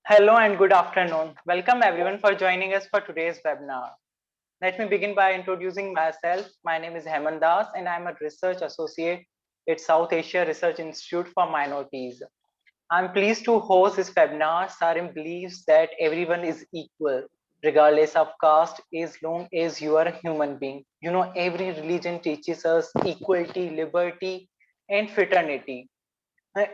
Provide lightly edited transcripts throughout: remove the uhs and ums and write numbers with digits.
Hello and good afternoon. Welcome everyone for joining us for today's webinar. Let me begin by introducing myself. My name is Heman and I'm a research associate at South Asia Research Institute for Minorities. I'm pleased to host this webinar. Sarim believes that everyone is equal, regardless of caste, as long as you are a human being. Every religion teaches us equality, liberty, and fraternity.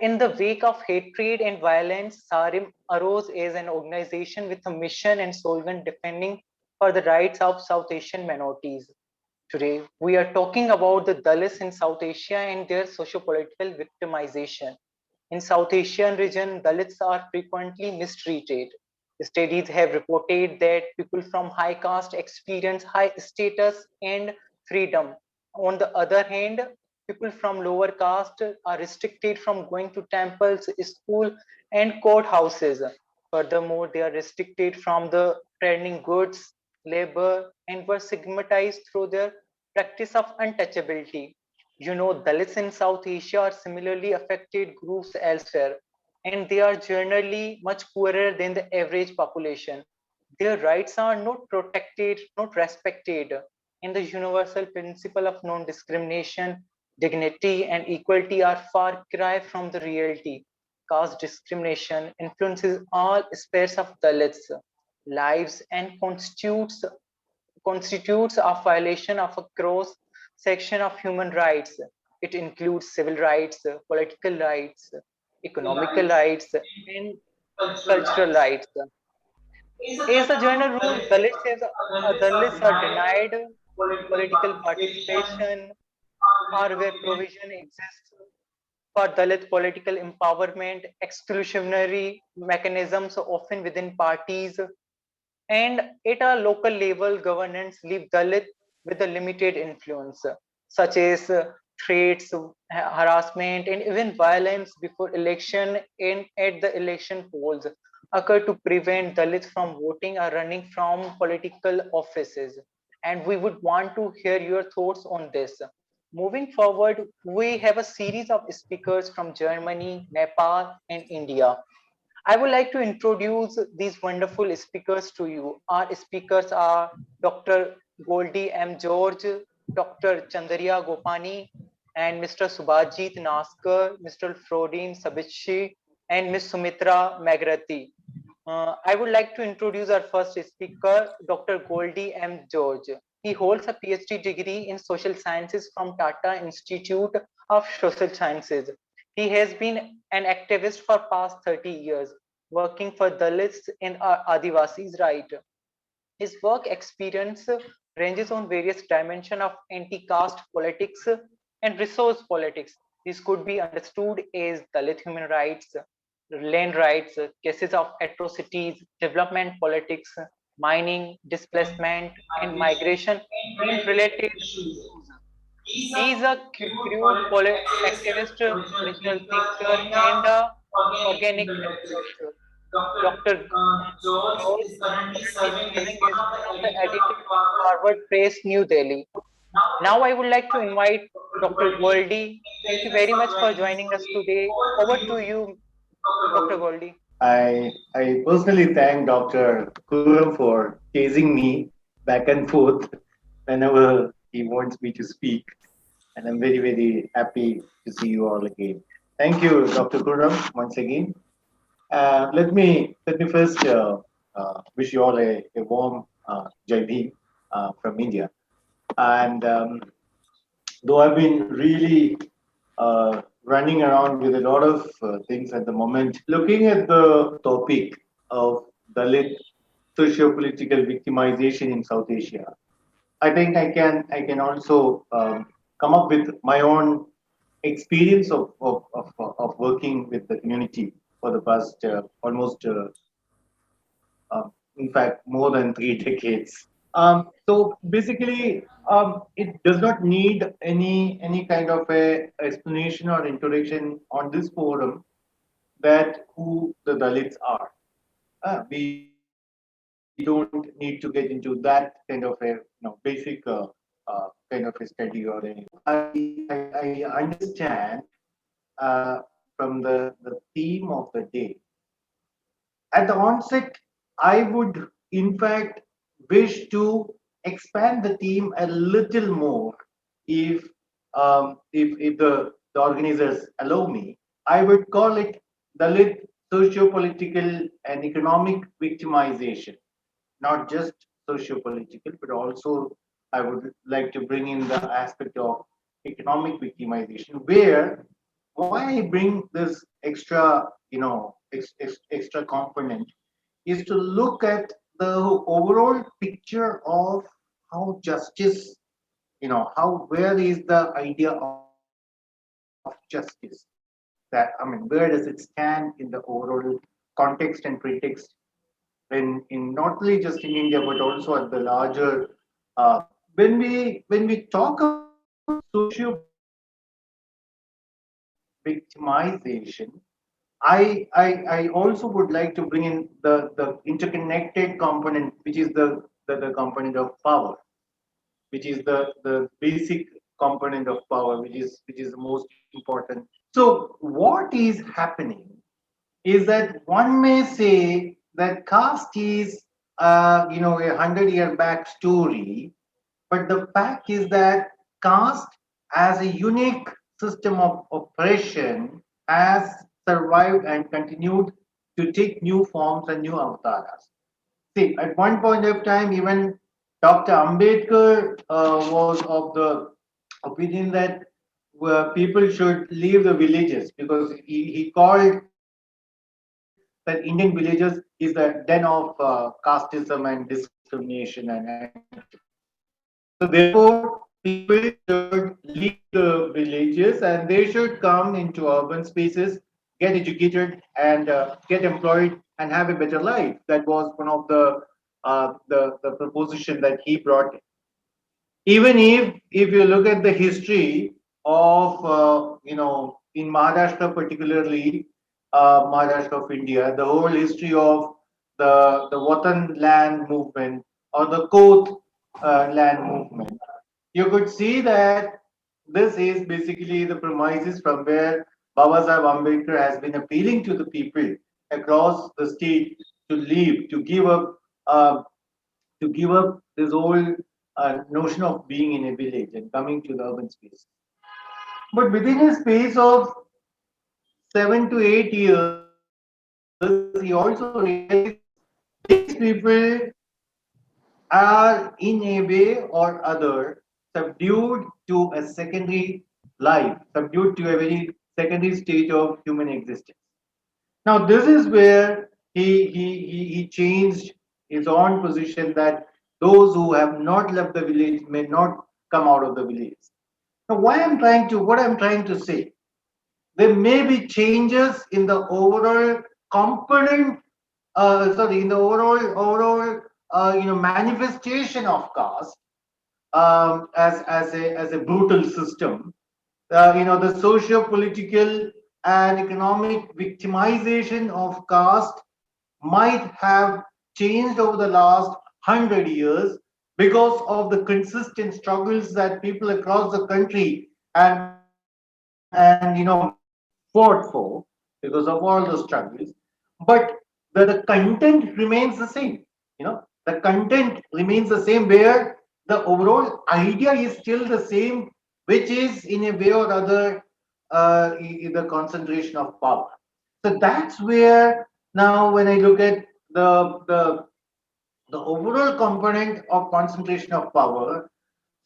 In the wake of hatred and violence, Sarim arose as an organization with a mission and slogan defending for the rights of South Asian minorities. Today, we are talking about the Dalits in South Asia and their socio-political victimization. In South Asian region, Dalits are frequently mistreated. Studies have reported that people from high caste experience high status and freedom. On the other hand, people from lower caste are restricted from going to temples, school, and courthouses. Furthermore, they are restricted from the trading goods, labor, and were stigmatized through their practice of untouchability. Dalits in South Asia are similarly affected groups elsewhere, and they are generally much poorer than the average population. Their rights are not protected, not respected, and the universal principle of non-discrimination, dignity, and equality are far cry from the reality. Caste discrimination influences all aspects of Dalits' lives and constitutes a violation of a cross section of human rights. It includes civil rights, political rights, economical rights, and cultural rights. As a general rule, Dalits are denied political participation or where provision exists for Dalit political empowerment, exclusionary mechanisms often within parties, and at a local level, governance leave Dalit with a limited influence, such as threats, harassment, and even violence before election and at the election polls occur to prevent Dalits from voting or running from political offices. And we would want to hear your thoughts on this. Moving forward, we have a series of speakers from Germany, Nepal, and India. I would like to introduce these wonderful speakers to you. Our speakers are Dr. Goldie M George, Dr. Chandriya Gopani, and Mr. Subhajit Naskar, Mr. Florian Schybilski, and Ms. Sumitra Magrati. I would like to introduce our first speaker, Dr. Goldie M George. He holds a PhD degree in social sciences from Tata Institute of Social Sciences. He has been an activist for past 30 years, working for Dalits and Adivasis' right. His work experience ranges on various dimensions of anti-caste politics and resource politics. This could be understood as Dalit human rights, land rights, cases of atrocities, development politics, mining, displacement, and migration, and related issues. He is a crude activist, cultural thinker, and a organic activist. Dr. George is currently serving as one of the editors with Harvard Press, New Delhi. Now I would like to invite Dr. Goldie. Thank you very much for joining us today. Over to you, Dr. Goldie. I personally thank Dr. Khuram for chasing me back and forth whenever he wants me to speak. And I'm very, very happy to see you all again. Thank you, Dr. Khuram, once again. Let me first wish you all a warm Jai from India. And though I've been really running around with a lot of things at the moment, looking at the topic of Dalit socio-political victimization in South Asia, I think I can also come up with my own experience of working with the community for the past almost in fact more than 3 decades. So basically, it does not need any kind of a explanation or introduction on this forum that who the Dalits are. We don't need to get into that kind of a basic kind of a study or anything. I understand from the theme of the day at the onset, I would in fact wish to expand the theme a little more if if the organizers allow me. I would call it Dalit socio-political and economic victimization, not just socio-political, but also I would like to bring in the aspect of economic victimization, where why I bring this extra, extra component is to look at the overall picture of how justice, how where is the idea of justice that, I mean, where does it stand in the overall context and pretext in not only just in India but also at the larger when we talk about socio-political victimization, I also would like to bring in the interconnected component, which is the component of power, which is the basic component of power, which is the most important. So what is happening is that one may say that caste is a 100-year back story, but the fact is that caste as a unique system of oppression has survived and continued to take new forms and new avatars. See, at one point of time, even Dr. Ambedkar was of the opinion that people should leave the villages because he called that Indian villages is the den of casteism and discrimination and anti-Semitism. So therefore, people should leave the villages and they should come into urban spaces, get educated, and get employed and have a better life. That was one of the proposition that he brought. Even if you look at the history of in Maharashtra particularly, Maharashtra of India, the whole history of the Watan land movement or the Koth land movement, you could see that this is basically the premises from where Baba Sahib Ambedkar has been appealing to the people across the state to leave, uh, to give up this whole notion of being in a village and coming to the urban space. But within a space of 7 to 8 years, he also realized these people are in a way or other subdued to a secondary life, subdued to a very secondary stage of human existence. Now, this is where he changed his own position that those who have not left the village may not come out of the village. Now, what I'm trying to say, there may be changes in the overall component, in the overall manifestation of caste as a brutal system. The socio-political and economic victimization of caste might have changed over the last 100 years because of the consistent struggles that people across the country fought for because of all the struggles. But the content remains the same. The content remains the same where the overall idea is still the same, which is in a way or other the concentration of power. So that's where now when I look at the overall component of concentration of power,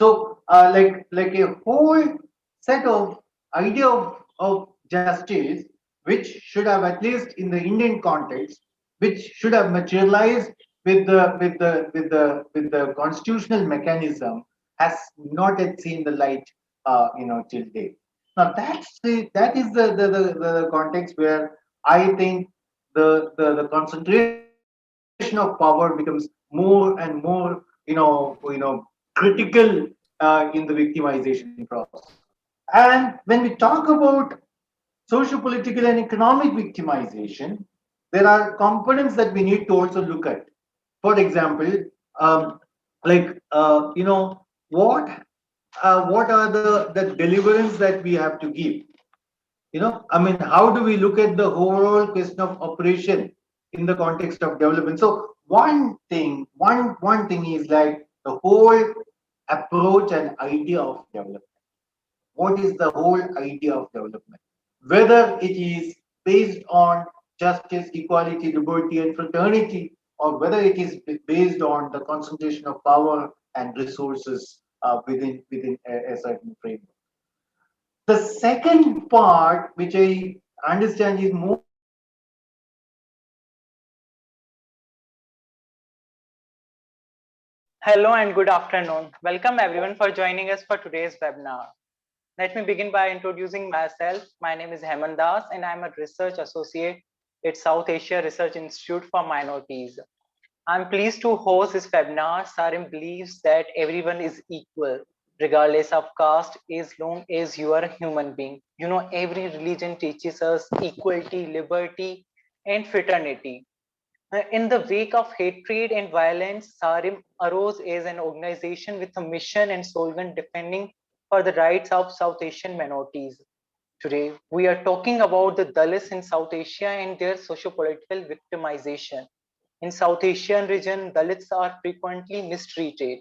so like a whole set of idea of justice, which should have, at least in the Indian context, which should have materialized with the constitutional mechanism, has not yet seen the light, till date. Now that is the context where I think the concentration of power becomes more and more, critical in the victimization process. And when we talk about socio-political and economic victimization, there are components that we need to also look at. For example, um, what are the deliverance that we have to give? I mean, how do we look at the overall question of operation? in the context of development. So one thing is like the whole approach and idea of development. What is the whole idea of development? Whether it is based on justice, equality, liberty, and fraternity, or whether it is based on the concentration of power and resources within a certain framework. The second part, which I understand is more related to the Hello and good afternoon. Welcome everyone for joining us for today's webinar. Let me begin by introducing myself. My name is Heman and I'm a research associate at South Asia Research Institute for Minorities. I'm pleased to host this webinar. Sarim believes that everyone is equal, regardless of caste, as long as you are a human being. You know, every religion teaches us equality, liberty, and fraternity. In the wake of hatred and violence, Sarim arose as an organization with a mission and slogan defending for the rights of South Asian minorities. Today, we are talking about the Dalits in South Asia and their socio-political victimization. In South Asian region, Dalits are frequently mistreated.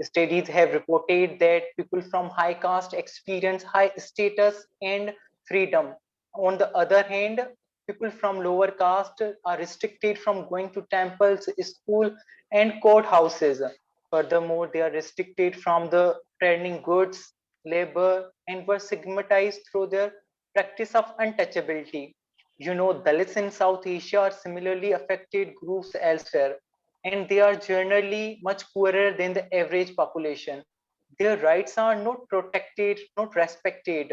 Studies have reported that people from high caste experience high status and freedom. On the other hand, people from lower caste are restricted from going to temples, school, and courthouses. Furthermore, they are restricted from the trading goods, labor, and were stigmatized through their practice of untouchability. You know, Dalits in South Asia are similarly affected groups elsewhere, and they are generally much poorer than the average population. Their rights are not protected, not respected,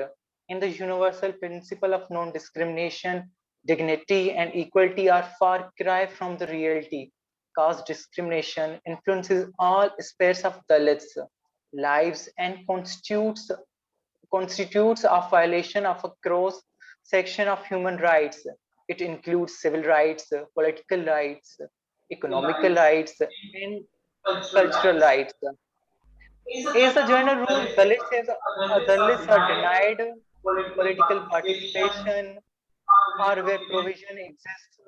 and the universal principle of non-discrimination, dignity, and equality are far cry from the reality. Caste discrimination influences all aspects of Dalits' lives and constitutes a violation of a cross section of human rights. It includes civil rights, political rights, economical rights, and cultural rights. As a general rule, Dalits are denied political participation or where provision exists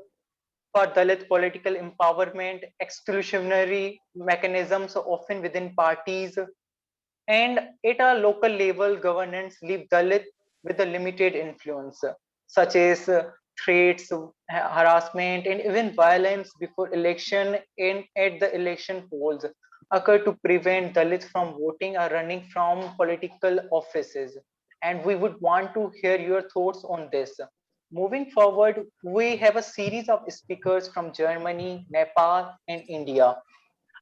for Dalit political empowerment, exclusionary mechanisms often within parties, and at a local level, governance leave Dalit with a limited influence, such as threats, harassment, and even violence before election and at the election polls occur to prevent Dalits from voting or running from political offices. And we would want to hear your thoughts on this. Moving forward, we have a series of speakers from Germany, Nepal, and India.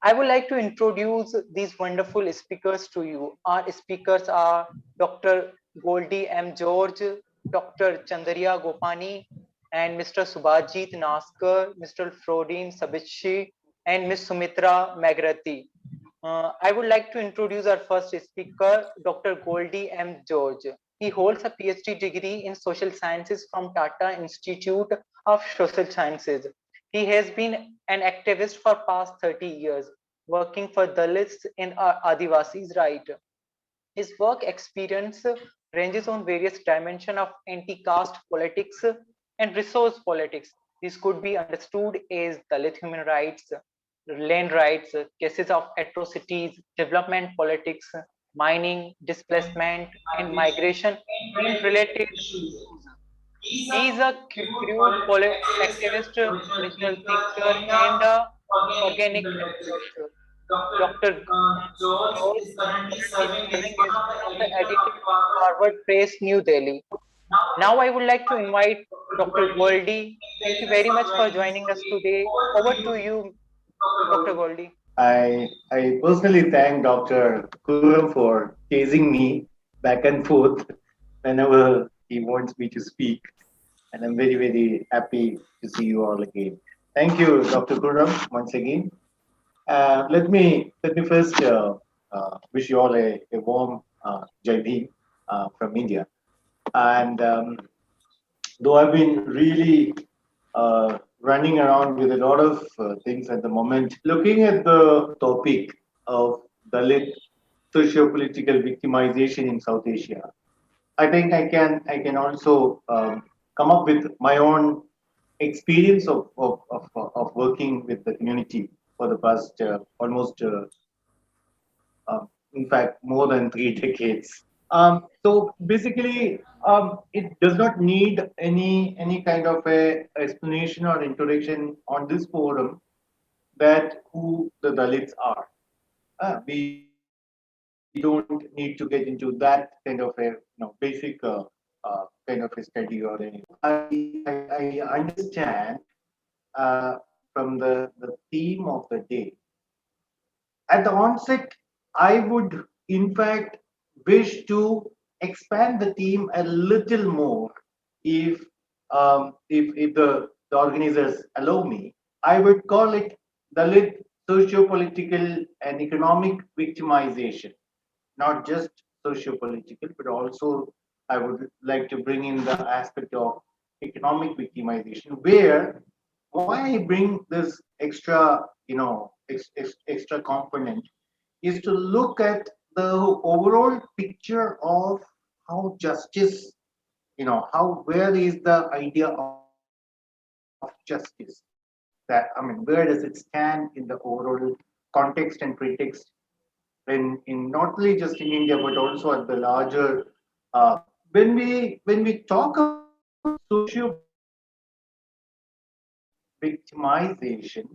I would like to introduce these wonderful speakers to you. Our speakers are Dr. Goldie M George, Dr. Chandriya Gopani, and Mr. Subhajit Naskar, Mr. Florian Schybilski, and Ms. Sumitra Magrati. I would like to introduce our first speaker, Dr. Goldie M George. He holds a PhD degree in social sciences from Tata Institute of Social Sciences. He has been an activist for past 30 years, working for Dalits and Adivasis' right. His work experience ranges on various dimensions of anti-caste politics and resource politics. This could be understood as Dalit human rights, land rights, cases of atrocities, development politics, mining, displacement, and migration, and related issues. He is a crude activist, original thinker, and a organic activist. Dr. George is currently serving as one of the editors of Harvard Press, New Delhi. Now I would like to invite Dr. Goldie. Thank you very much for joining us today. Over to you, Dr. Goldie. I personally thank Dr. Khuram for chasing me back and forth whenever he wants me to speak. And I'm very happy to see you all again. Thank you, Dr. Khuram, once again. Let me first wish you all a warm Jai Bhim from India. And though I've been really running around with a lot of things at the moment, looking at the topic of Dalit socio-political victimization in South Asia, I think I can also come up with my own experience of working with the community for the past almost, in fact, more than 3 decades. So basically, it does not need any kind of a explanation or introduction on this forum that who the Dalits are. We don't need to get into that kind of a basic kind of a study or anything. I understand from the theme of the day. At the onset, I would in fact wish to expand the theme a little more if if the organizers allow me. I would call it Dalit socio-political and economic victimization, not just socio-political, but also I would like to bring in the aspect of economic victimization, where why I bring this extra, extra component is to look at the overall picture of how justice, how where is the idea of justice that, I mean, where does it stand in the overall context and pretext in not only just in India but also at the larger when we talk about socio-political victimization.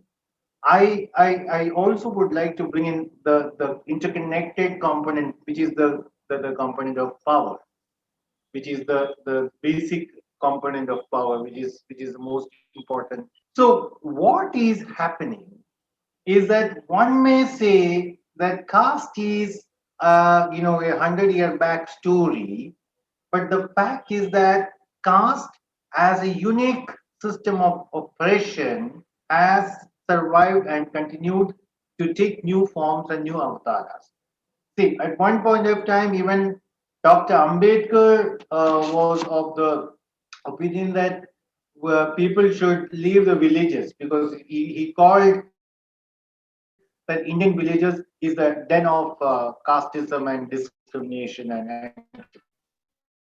I also would like to bring in the interconnected component, which is the component of power, which is the basic component of power, which is the most important. So what is happening is that one may say that caste is a 100-year back story, but the fact is that caste as a unique system of oppression has survived and continued to take new forms and new avatars. See, at one point of time, even Dr. Ambedkar was of the opinion that people should leave the villages because he called that Indian villages is the den of casteism and discrimination and anti-Semitism.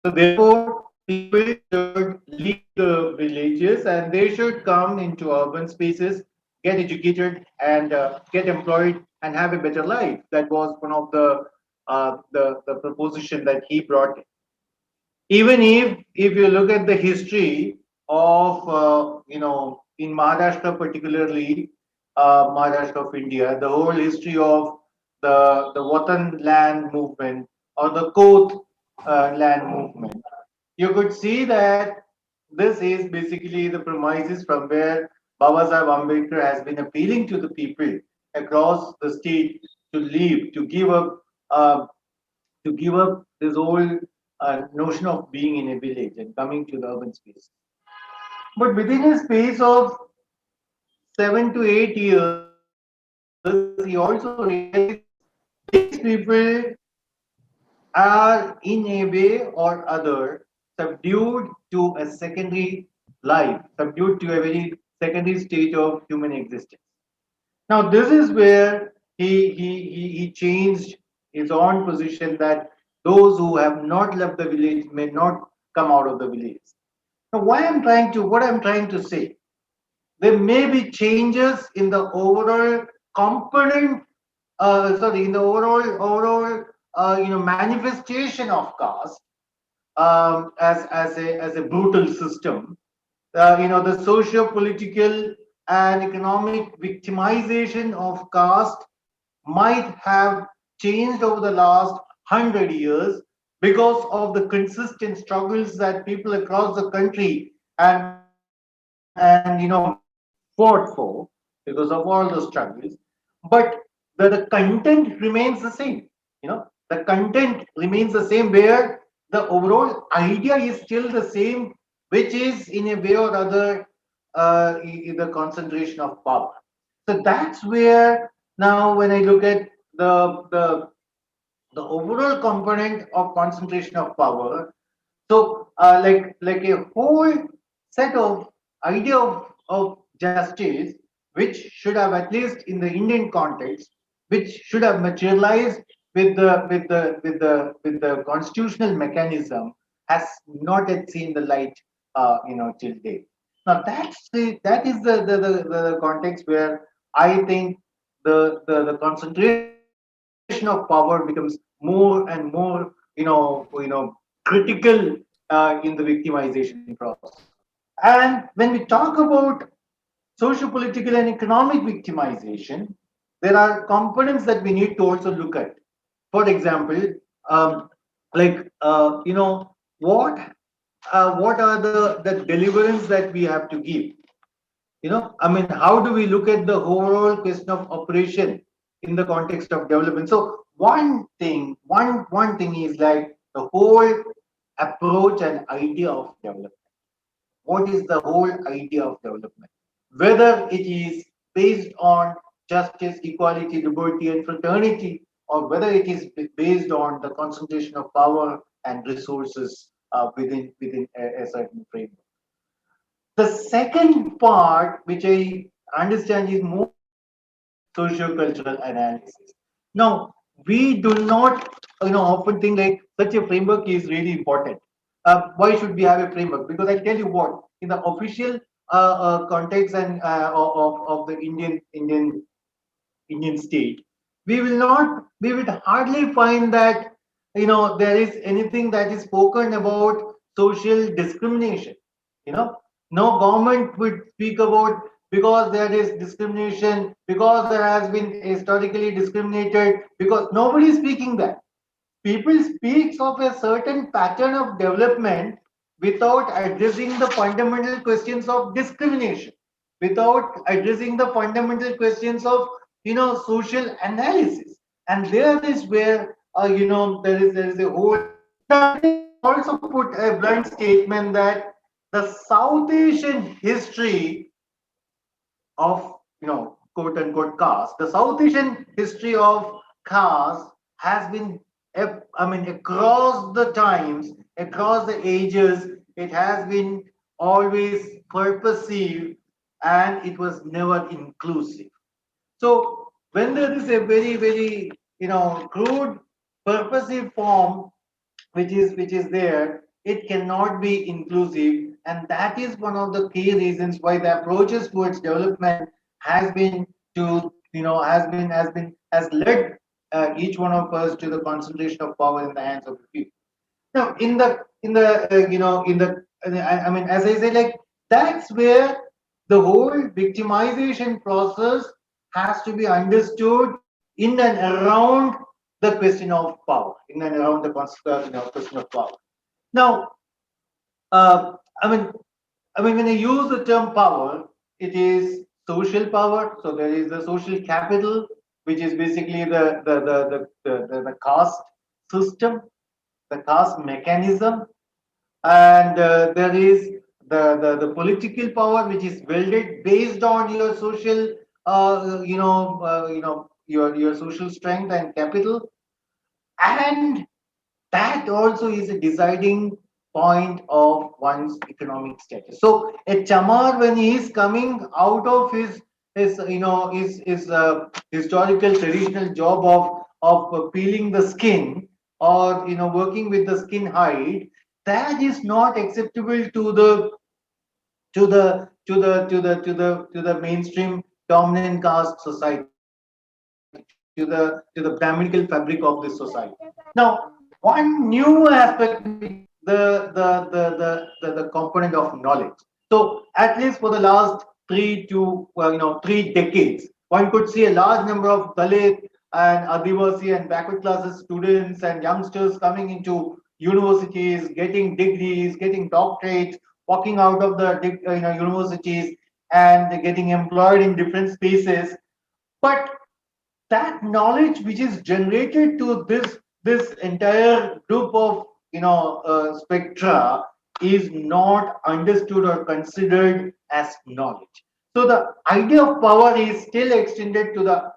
So therefore, people should leave the villages and they should come into urban spaces, get educated, and get employed and have a better life. That was one of the proposition that he brought. Even if you look at the history of in Maharashtra particularly, Maharashtra of India, the whole history of the Watan land movement or the Koth land movement, you could see that this is basically the premises from where Baba Sahib Ambedkar has been appealing to the people across the state to leave, uh, to give up this whole notion of being in a village and coming to the urban space. But within a space of 7 to 8 years, he also realized these people are in a way or other subdued to a secondary life, subdued to a very secondary stage of human existence. Now, this is where he changed his own position that those who have not left the village may not come out of the village. Now, what I'm trying to say, there may be changes in the overall component, in the overall manifestation of caste as a brutal system. The socio-political and economic victimization of caste might have changed over the last 100 years because of the consistent struggles that people across the country fought for because of all the struggles. But the content remains the same. The content remains the same where the overall idea is still the same, which is in a way or other the concentration of power. So that's where now when I look at the overall component of concentration of power, so like a whole set of idea of justice, which should have, at least in the Indian context, which should have materialized with the constitutional mechanism, has not yet seen the light till date. Now that is the context where I think the concentration of power becomes more and more critical in the victimization process. And when we talk about socio-political and economic victimization, there are components that we need to also look at. For example, um, like what what are the deliverance that we have to give? I mean, how do we look at the overall question of operation in the context of development? So one thing is like the whole approach and idea of development. What is the whole idea of development? Whether it is based on justice, equality, liberty, and fraternity, or whether it is based on the concentration of power and resources within a certain framework. The second part, which I understand, is more socio-cultural analysis. Now, we do not, often think like such a framework is really important. Why should we have a framework? Because I tell you what, in the official context and of the Indian state, we would hardly find that there is anything that is spoken about social discrimination. You know, no government would speak about because there is discrimination, because there has been historically discriminated, because nobody is speaking that. People speaks of a certain pattern of development without addressing the fundamental questions of discrimination, without addressing the fundamental questions of social analysis. And there is where there is a whole. Now let me also put a blunt statement that the South Asian history of quote unquote caste, the South Asian history of caste has been, I mean, across the times, across the ages, it has been always purposive, and it was never inclusive. So when there is a very crude purposive form which is there, it cannot be inclusive, and that is one of the key reasons why the approaches towards development has been to has led each one of us to the concentration of power in the hands of the few. Now, I mean, as I say, like that's where the whole victimization process has to be understood in and around the question of power, in and around the question of power. Now, uh, I mean, when I use the term power, it is social power. So there is the social capital, which is basically the caste system, the caste mechanism, and there is the political power, which is welded based on your social, your social strength and capital, and that also is a deciding point of one's economic status. So a chamar, when he is coming out of his historical traditional job of peeling the skin, or working with the skin hide, that is not acceptable to the mainstream dominant caste society, to the Brahminical fabric of this society. Now, one new aspect will be the component of knowledge. So, at least for the last 3 decades, one could see a large number of Dalit and Adivasi and backward classes students and youngsters coming into universities, getting degrees, getting doctorates, walking out of the universities and getting employed in different spaces. But that knowledge which is generated to this entire group of spectra is not understood or considered as knowledge. So the idea of power is still extended to the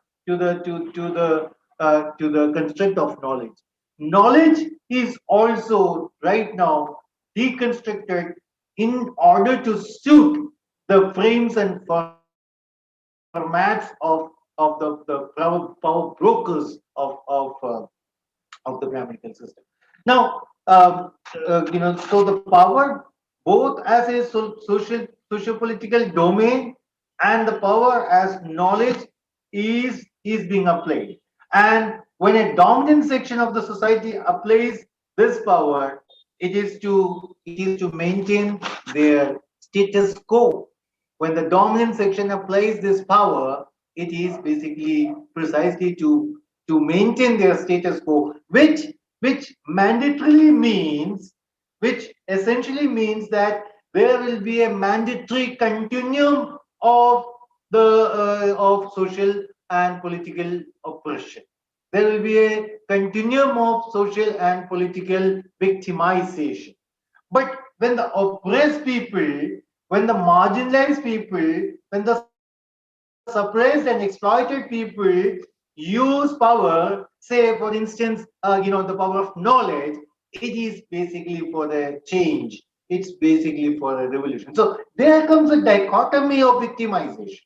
construct of knowledge. Knowledge is also right now deconstructed in order to suit the frames and formats of the power brokers of the Brahminical system. Now, so the power, both as a social socio-political domain and the power as knowledge is being applied. And when a dominant section of the society applies this power, it is to maintain their status quo. When the dominant section applies this power, it is basically precisely to maintain their status quo, which mandatorily means, which essentially means that there will be a mandatory continuum of the of social and political oppression. There will be a continuum of social and political victimization. But when the oppressed people, when the marginalized people, when the suppressed and exploited people use power, say for instance, the power of knowledge, it is basically for the change. It's basically for a revolution. So there comes a dichotomy of victimization.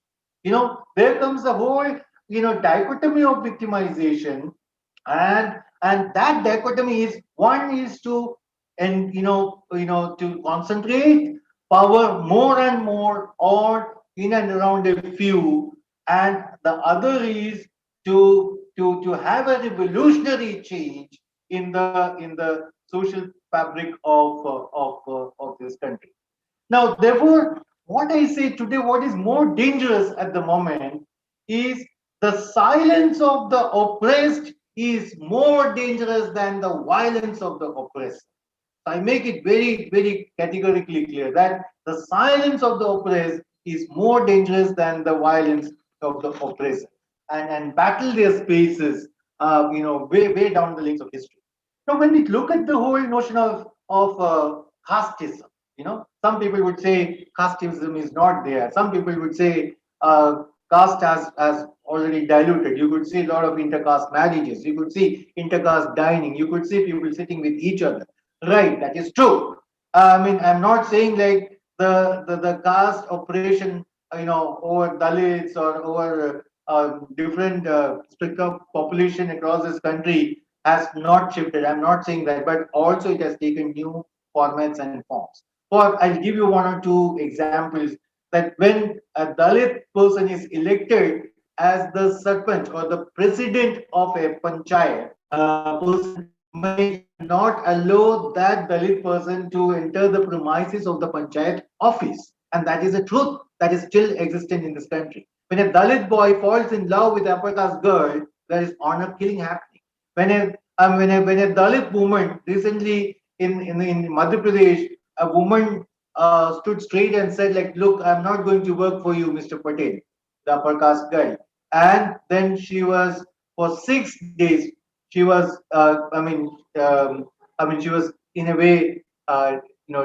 There comes a whole, dichotomy of victimization, and that dichotomy is, one is to, and to concentrate power more and more on, in and around a few, and the other is to have a revolutionary change in the social fabric of this country. Now, therefore, what I say today, what is more dangerous at the moment is the silence of the oppressed is more dangerous than the violence of the oppressed. I make it very, very categorically clear that the silence of the oppressed is more dangerous than the violence of the oppressed, and battle their spaces, way down the links of history. Now, when we look at the whole notion of casteism, some people would say casteism is not there. Some people would say caste has already diluted. You could see a lot of intercaste marriages. You could see intercaste dining. You could see people sitting with each other. Right, that is true. I mean, I'm not saying like the caste operation, over Dalits or over different spectrum of population across this country has not shifted. I'm not saying that, but also it has taken new formats and forms. For I'll give you one or two examples that when a Dalit person is elected as the sarpanch or the president of a panchayat, person may not allow that Dalit person to enter the premises of the panchayat office. And that is a truth that is still existent in this country. When a Dalit boy falls in love with a upper caste girl, there is honor killing happening. When a Dalit woman recently in Madhya Pradesh, a woman stood straight and said, like, look, I'm not going to work for you, Mr. Patel, the upper caste guy. And then she was, for 6 days, she was, she was in a way,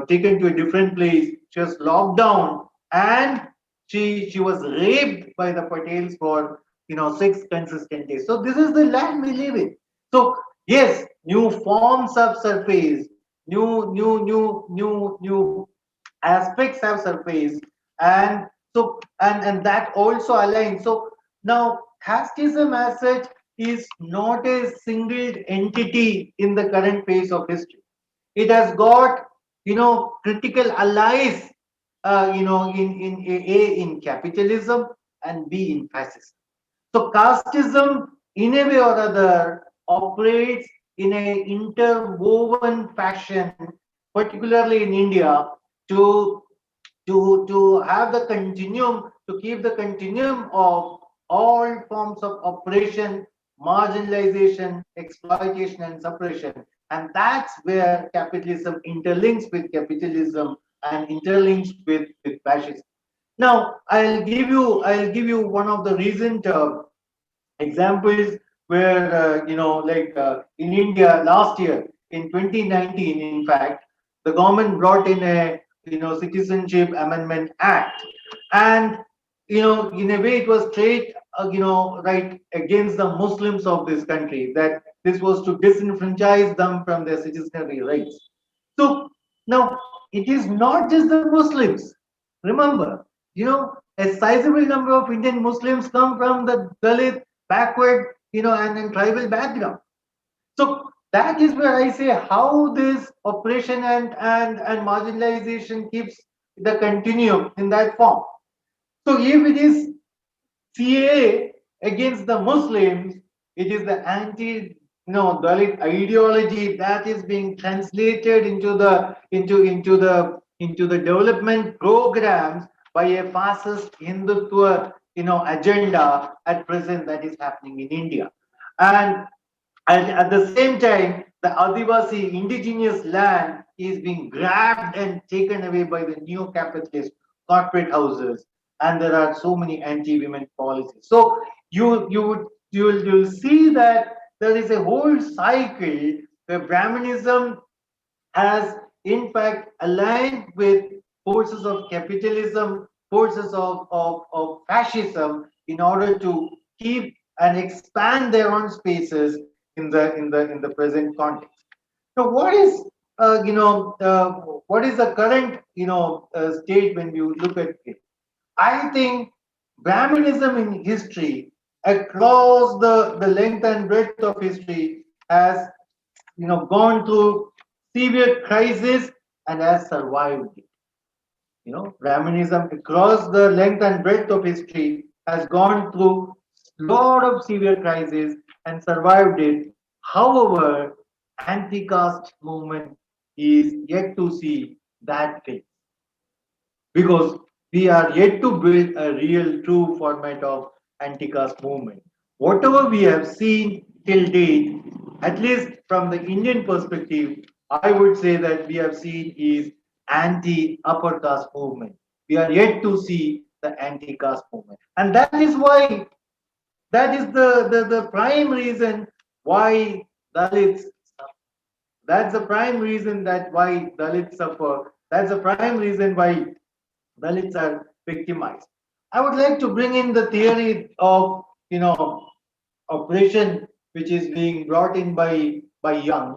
taken to a different place. She was locked down, and she was raped by the Patels for 6 consistent days. So this is the land we live in. So yes, new forms have surfaced, new aspects have surfaced, and so and that also aligns. So now casteism as such is not a single entity in the current phase of history. It has got critical allies, in capitalism and B in fascism. So casteism, in a way or other, operates in a interwoven fashion, particularly in India, to have the continuum, to keep the continuum of all forms of oppression, marginalization, exploitation, and suppression. And that's where capitalism interlinks with capitalism and interlinks with fascism. Now, I'll give you one of the recent examples where, in India last year, in 2019, in fact, the government brought in a Citizenship Amendment Act, and in a way it was straight, right against the Muslims of this country, that this was to disenfranchise them from their citizenry rights. So now it is not just the Muslims. Remember, a sizable number of Indian Muslims come from the Dalit, backward, and tribal background. So that is where I say how this oppression and marginalization keeps the continuum in that form. So if it is CAA against the Muslims, it is the Dalit ideology that is being translated into the development programs by a fascist Hindutva agenda at present that is happening in India. And at the same time, the Adivasi indigenous land is being grabbed and taken away by the neo-capitalist corporate houses, and there are so many anti-women policies. So you'll see that there is a whole cycle where Brahmanism has in fact aligned with forces of capitalism, forces of fascism in order to keep and expand their own spaces in the present context. So what is the current state when you look at it? I think Brahmanism in history across the length and breadth of history has gone through severe crisis and has survived it. Brahmanism across the length and breadth of history has gone through a lot of severe crises and survived it. However, anti-caste movement is yet to see that phase because we are yet to build a real true format of anti-caste movement. Whatever we have seen till date, at least from the Indian perspective, I would say that we have seen is anti-upper caste movement. We are yet to see the anti-caste movement. And that is the prime reason why Dalits suffer. That's the prime reason that why Dalits suffer. That's the prime reason why Dalits are victimized. I would like to bring in the theory of oppression which is being brought in by Young,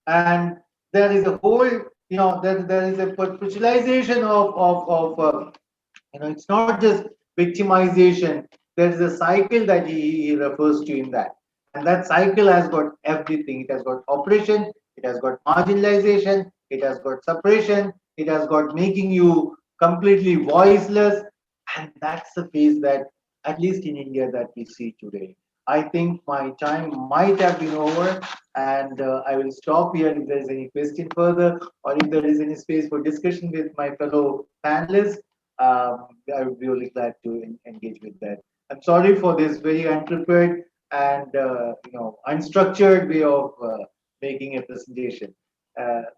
and there is a whole there is a specialization of it's not just victimization. There is a cycle that he refers to in that, and that cycle has got everything. It has got oppression, it has got marginalization, it has got suppression, it has got making you completely voiceless, and that's the phase that, at least in India, that we see today. I think my time might have been over, and I will stop here if there is any question further, or if there is any space for discussion with my fellow panelists. I would be really glad to engage with that. I'm sorry for this very unprepared and unstructured way of making a presentation.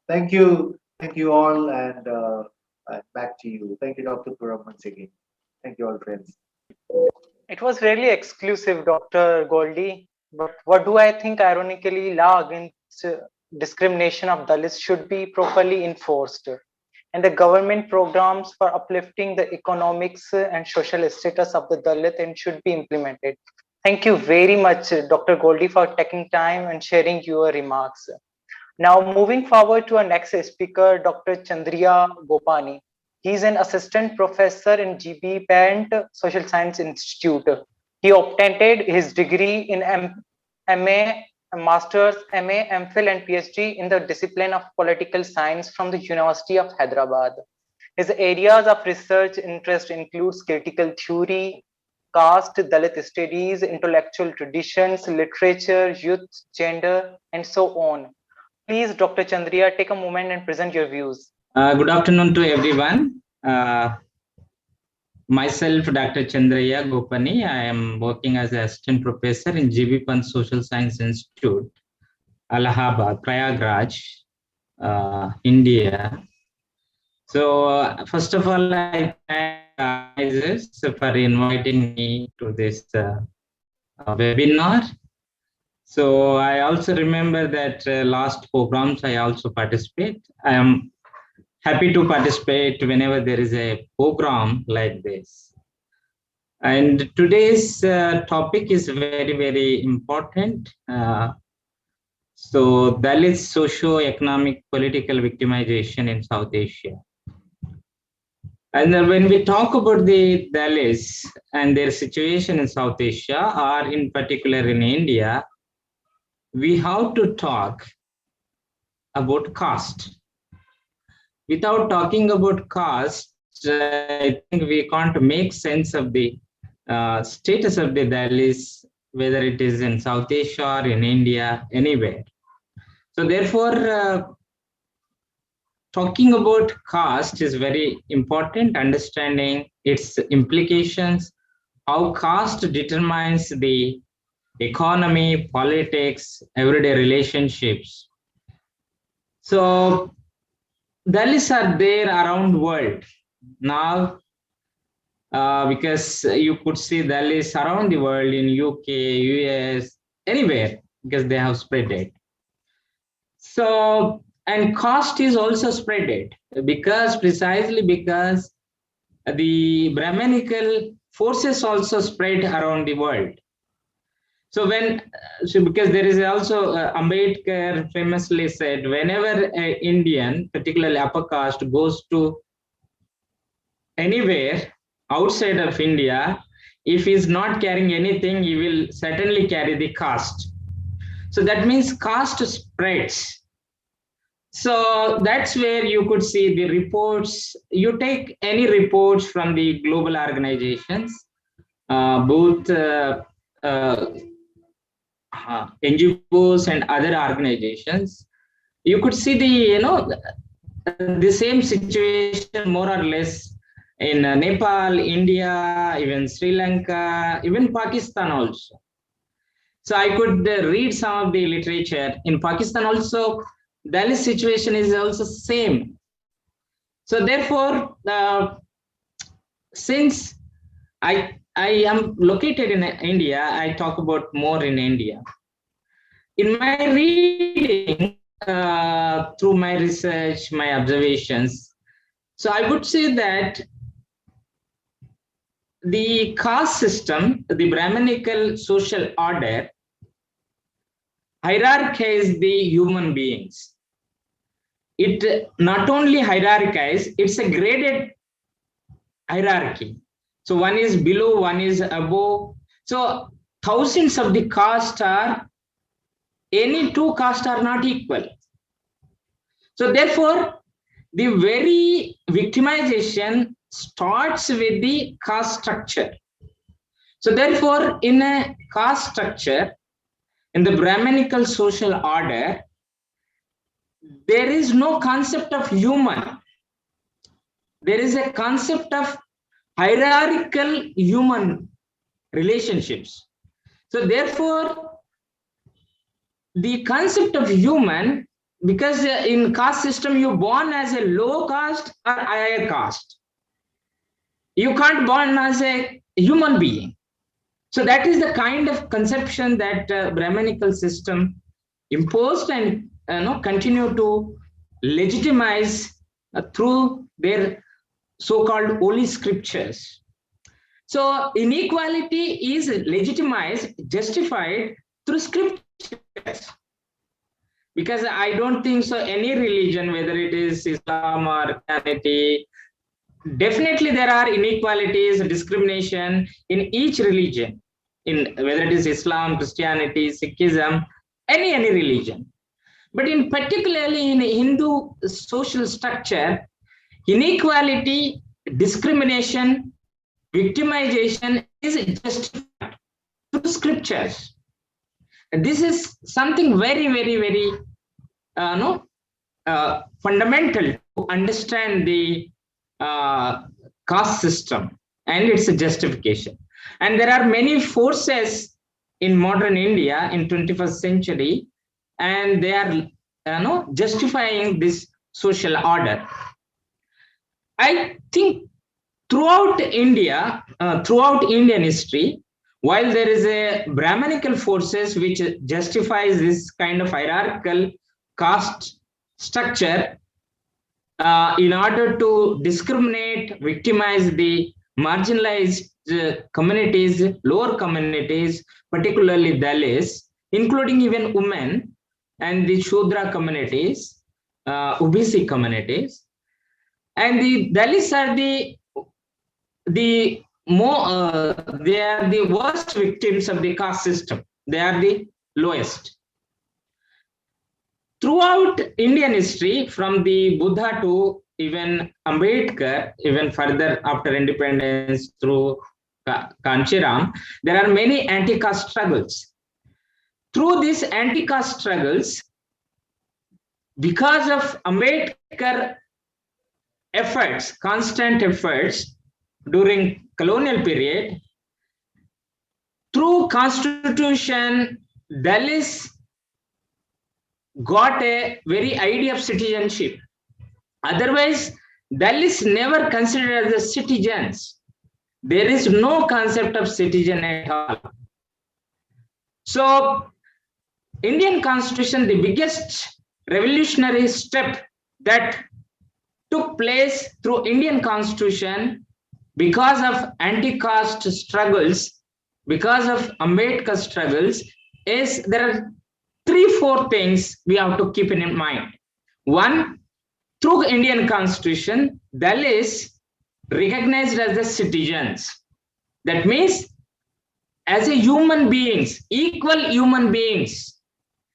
Thank you all, and back to you. Thank you, Dr. Khuram, once again. Thank you all, friends. It was really exclusive, Dr. Goldie. But what do I think, ironically, law against discrimination of Dalits should be properly enforced, and the government programs for uplifting the economics and social status of the Dalit and should be implemented. Thank you very much, Dr. Goldie, for taking time and sharing your remarks. Now, moving forward to our next speaker, Dr. Chandriya Gopani. He is an assistant professor in G.B.Pant Social Science Institute. He obtained his degree in MA, Masters, MA, MPhil, and PhD in the discipline of political science from the University of Hyderabad. His areas of research interest includes critical theory, caste, Dalit studies, intellectual traditions, literature, youth, gender, and so on. Please, Dr. Chandriya, take a moment and present your views. Good afternoon to everyone. Myself, Dr. Chandraiah Gopani. I am working as an assistant professor in G.B.Pant Social Science Institute, Allahabad, Prayagraj, India. So, first of all, I thank organizers for inviting me to this webinar. So, I also remember that last programs I also participate. I am happy to participate whenever there is a program like this. And today's topic is very, very important. So Dalits socio-economic political victimization in South Asia. And when we talk about the Dalits and their situation in South Asia, or in particular in India, we have to talk about caste. Without talking about caste, I think we can't make sense of the status of the Dalits, whether it is in South Asia or in India, anywhere. So therefore, talking about caste is very important, understanding its implications, how caste determines the economy, politics, everyday relationships. So Dalits are there around the world now, because you could see Dalits around the world in UK, US, anywhere, because they have spread it. So, and caste is also spread it precisely because the Brahmanical forces also spread around the world. So because there is also Ambedkar famously said, whenever an Indian, particularly upper caste, goes to anywhere outside of India, if he is not carrying anything, he will certainly carry the caste. So that means caste spreads. So that's where you could see the reports. You take any reports from the global organizations, both NGOs and other organizations, you could see the same situation more or less in Nepal, India, even Sri Lanka, even Pakistan also. So I could read some of the literature. In Pakistan also, Dalit situation is also same. So therefore, since I am located in India, I talk about more in India. In my reading, through my research, my observations, so I would say that the caste system, the Brahmanical social order, hierarchize the human beings. It not only hierarchize, it's a graded hierarchy. So one is below, one is above. So thousands of the castes are, any two castes are not equal. So therefore, the very victimization starts with the caste structure. So therefore, in a caste structure, in the Brahmanical social order, there is no concept of human. There is a concept of hierarchical human relationships. So therefore, the concept of human, because in caste system, you're born as a low caste or higher caste. You can't born as a human being. So that is the kind of conception that Brahmanical system imposed and continue to legitimize through their so-called holy scriptures. So inequality is legitimized, justified through scriptures. Because I don't think so any religion, whether it is Islam or Christianity, definitely there are inequalities, discrimination in each religion, in whether it is Islam, Christianity, Sikhism, any religion. But in particularly in Hindu social structure, inequality, discrimination, victimization is justified through scriptures. And this is something very, very, very fundamental to understand the caste system and its justification. And there are many forces in modern India in 21st century, and they are justifying this social order. I think throughout India, throughout Indian history, while there is a Brahmanical forces which justifies this kind of hierarchical caste structure, in order to discriminate, victimize the marginalized communities, lower communities, particularly Dalits, including even women and the Shudra communities, OBC communities. And the Dalits are they are the worst victims of the caste system. They are the lowest. Throughout Indian history, from the Buddha to even Ambedkar, even further after independence through Kanchiram, there are many anti-caste struggles. Through these anti-caste struggles, because of Ambedkar efforts, constant efforts during colonial period, through constitution, Dalits got a very idea of citizenship. Otherwise, Dalits never considered as the citizens. There is no concept of citizen at all. So, Indian Constitution, the biggest revolutionary step that took place through Indian Constitution because of anti-caste struggles, because of Ambedkar struggles, is there are 3-4 things we have to keep in mind. One, through Indian Constitution, Dalits recognized as the citizens. That means as a human beings, equal human beings.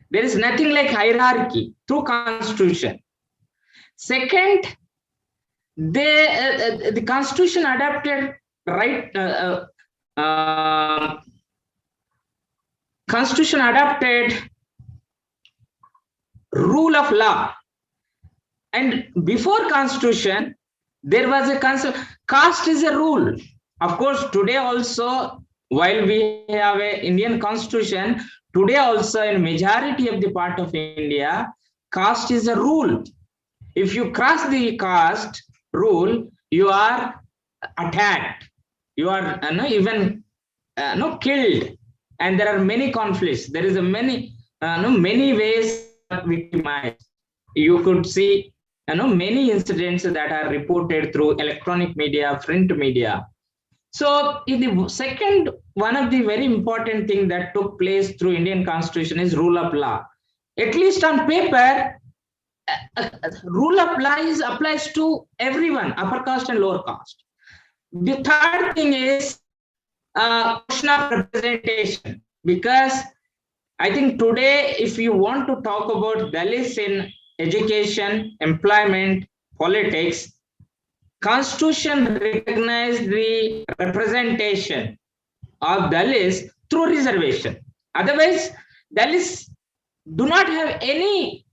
There is nothing like hierarchy through Constitution. Second, the Constitution adapted Constitution adapted rule of law. And before Constitution, there was a concept, caste is a rule. Of course, today also, while we have an Indian Constitution, today also in majority of the part of India, caste is a rule. If you cross the caste rule, you are attacked. You are even killed. And there are many conflicts. There is many ways victimized. You could see many incidents that are reported through electronic media, print media. So in the second, one of the very important thing that took place through Indian Constitution is rule of law. At least on paper, rule of law applies to everyone, upper caste and lower caste. The third thing is question of representation, because I think today, if you want to talk about Dalits in education, employment, politics, Constitution recognized the representation of Dalits through reservation. Otherwise, Dalits do not have any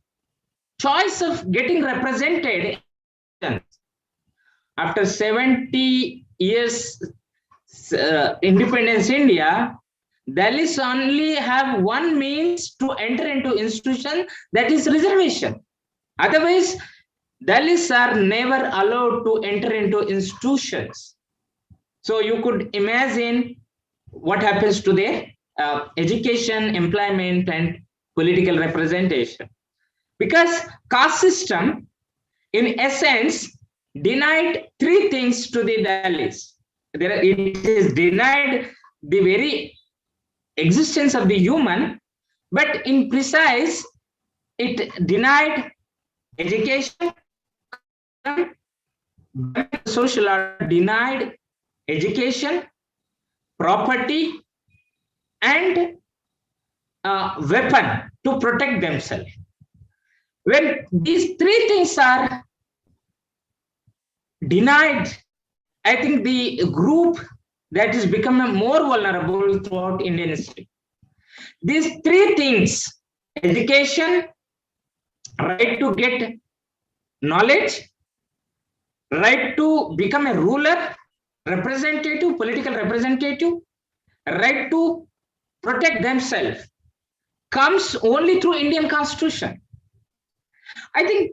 choice of getting represented. After 70 years independence India, Dalits only have one means to enter into institution, that is reservation. Otherwise, Dalits are never allowed to enter into institutions. So you could imagine what happens to their education, employment, and political representation. Because caste system, in essence, denied 3 things to the Dalits. It is denied the very existence of the human, but in precise, it denied education, social order, denied education, property, and weapon to protect themselves. When these 3 things are denied, I think the group that is becoming more vulnerable throughout Indian history. These 3 things, education, right to get knowledge, right to become a ruler, representative, political representative, right to protect themselves, comes only through Indian Constitution. I think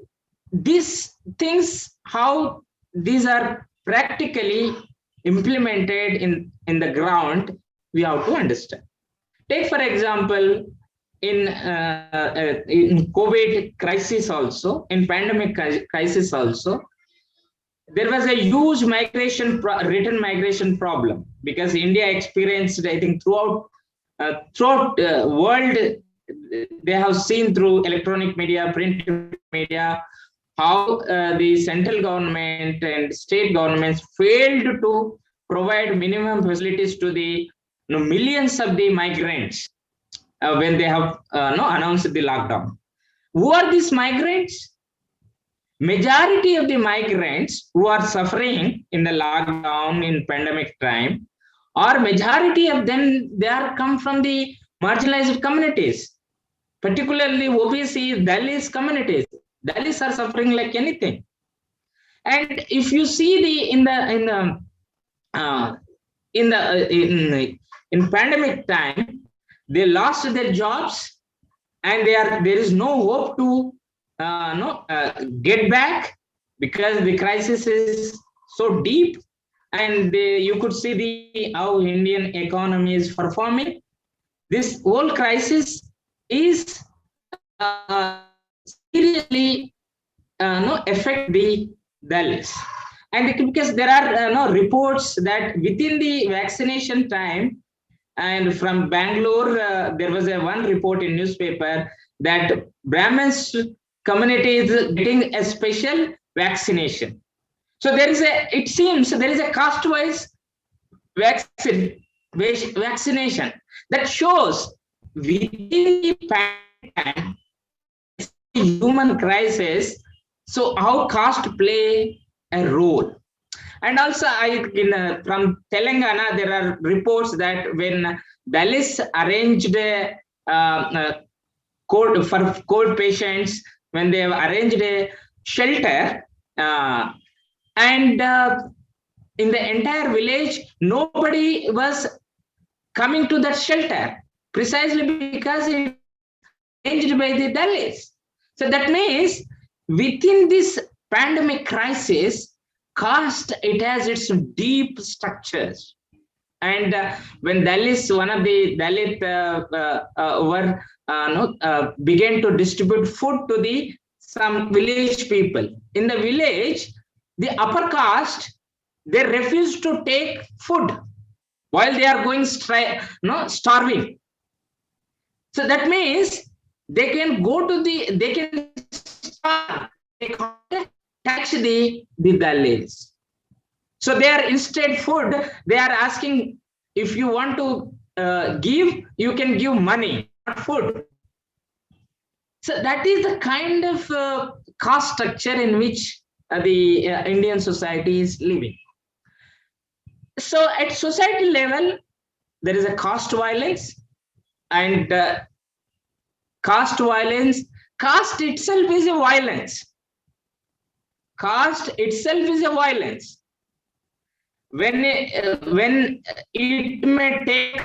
these things, how these are practically implemented in the ground, we have to understand. Take for example, in COVID crisis also, in pandemic crisis also, there was a huge return migration problem, because India experienced, I think, throughout world, they have seen through electronic media, print media, how the central government and state governments failed to provide minimum facilities to the millions of the migrants when they have announced the lockdown. Who are these migrants? majority of the migrants who are suffering in the lockdown in pandemic time, or majority of them, they are come from the marginalized communities, particularly OBC, Dalits communities. Dalits are suffering like anything. And if you see the in pandemic time, they lost their jobs, and there is no hope to get back, because the crisis is so deep, and you could see how Indian economy is performing. This whole crisis is seriously affect the Dalits. And because there are reports that within the vaccination time, and from Bangalore, there was one report in newspaper that Brahmins community is getting a special vaccination. So it seems there is a caste-wise vaccination that shows within the pandemic human crisis, so how caste play a role. And also from Telangana, there are reports that when Dalits arranged for cold patients, when they have arranged a shelter, and in the entire village, nobody was coming to that shelter, precisely because it was arranged by the Dalits. So that means within this pandemic crisis, caste, it has its deep structures. And when Dalits, one of the Dalit began to distribute food to some village people. In the village, the upper caste, they refuse to take food while they are going starving. So that means they can go to they can starve, they can't tax the Dalits. So they are instead food, they are asking, if you want to give, you can give money, not food. So that is the kind of caste structure in which the Indian society is living. So at society level, there is a caste violence, and caste violence, caste itself is a violence. Caste itself is a violence. When it may take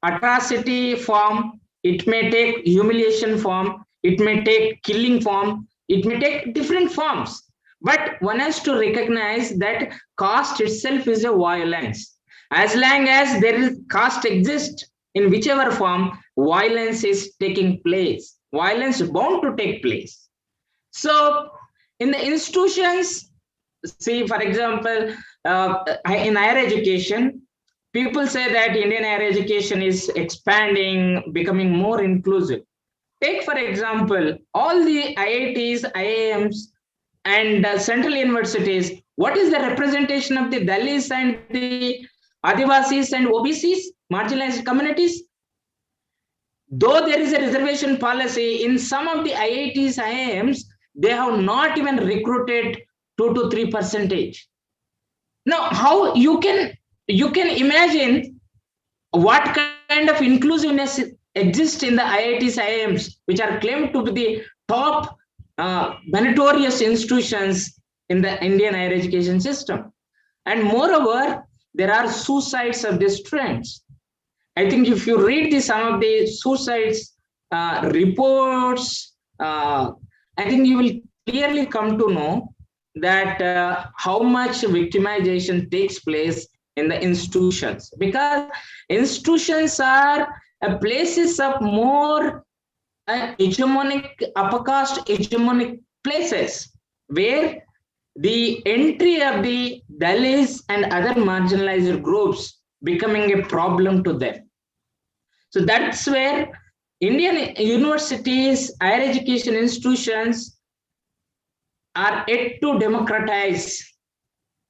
atrocity form, it may take humiliation form, it may take killing form, it may take different forms. But one has to recognize that caste itself is a violence. As long as there is caste exists in whichever form, violence is taking place. Violence is bound to take place. So in the institutions, see, for example, in higher education, people say that Indian higher education is expanding, becoming more inclusive. Take, for example, all the IITs, IIMs, and central universities. What is the representation of the Dalits and the Adivasis and OBCs, marginalized communities? Though there is a reservation policy in some of the IITs, IIMs, they have not even recruited 2 to 3%. Now, how you can imagine what kind of inclusiveness exists in the IITs, IIMs, which are claimed to be the top meritorious institutions in the Indian higher education system. And moreover, there are suicides of the students. I think if you read some of the suicides reports, I think you will clearly come to know that how much victimization takes place in the institutions, because institutions are places of more hegemonic, upper caste hegemonic places, where the entry of the Dalits and other marginalized groups becoming a problem to them. So that's where Indian universities, higher education institutions are yet to democratize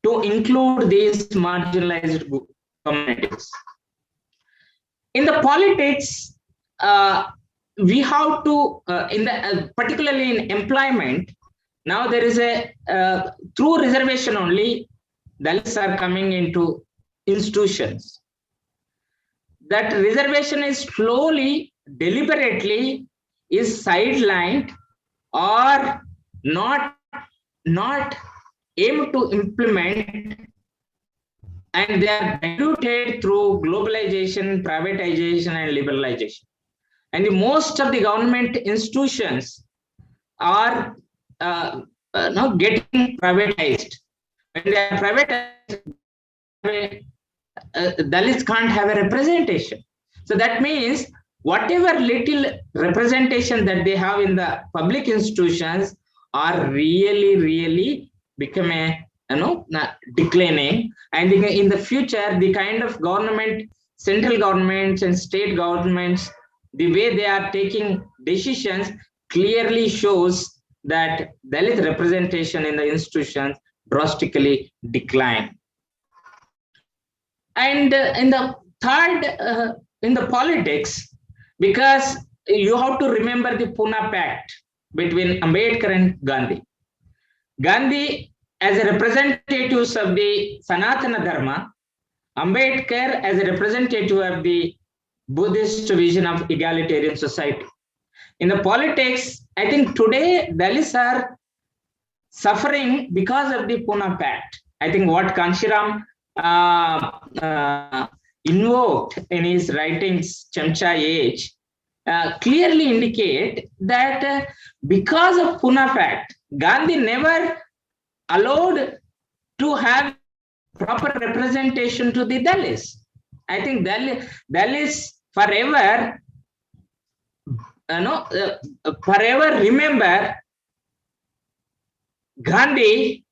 to include these marginalized communities. In the politics, we have to, particularly in employment, Now there is a, through reservation only, Dalits are coming into institutions. That reservation is slowly, deliberately is sidelined or not aimed to implement, and they are diluted through globalization, privatization, and liberalization. And most of the government institutions are now getting privatized. When they are privatized, Dalits can't have a representation. So that means whatever little representation that they have in the public institutions are really become a declining. And in the future, the kind of government, central governments and state governments, the way they are taking decisions clearly shows that Dalit representation in the institutions drastically decline. And in the third, in the politics, because you have to remember the Pune Pact between Ambedkar and Gandhi. Gandhi as a representative of the Sanatana Dharma, Ambedkar as a representative of the Buddhist vision of egalitarian society. In the politics, I think today Dalits are suffering because of the Pune Pact. I think what Kanshiram invoked in his writings, Chamcha Age, clearly indicate that because of Pune Pact, Gandhi never allowed to have proper representation to the Dalits. I think Dalits forever, forever remember Gandhi,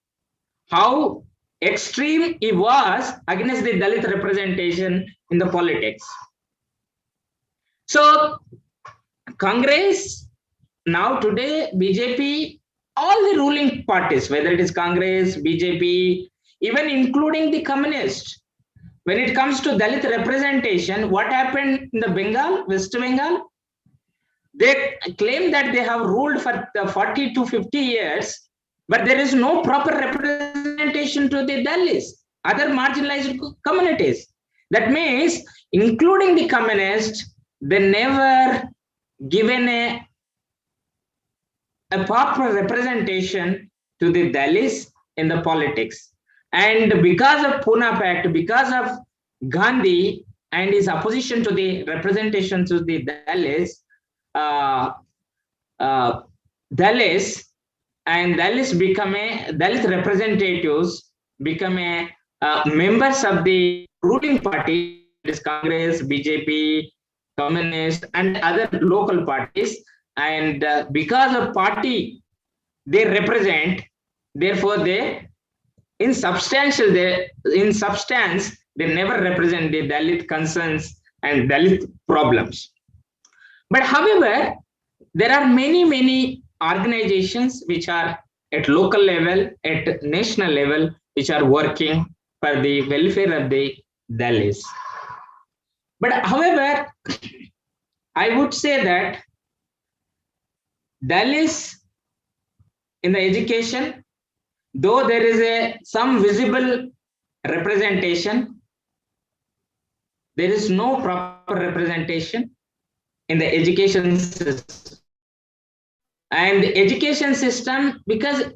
how extreme he was against the Dalit representation in the politics. So Congress, now today BJP, all the ruling parties, whether it is Congress, BJP, even including the communists, when it comes to Dalit representation, what happened in the Bengal, West Bengal? They claim that they have ruled for 40 to 50 years, but there is no proper representation to the Dalits, other marginalized communities. That means, including the communists, they never given a proper representation to the Dalits in the politics. And because of Pune Pact, because of Gandhi and his opposition to the representation to the Dalits, Dalits and Dalits become a Dalit representatives become a members of the ruling party, is Congress, BJP, Communist, and other local parties. And because of party they represent, therefore they in substance they never represent the Dalit concerns and Dalit problems. But however, there are many organizations which are at local level, at national level, which are working for the welfare of the Dalits. But however, I would say that Dalits in the education, though there is some visible representation, there is no proper representation in the education system. And the education system, because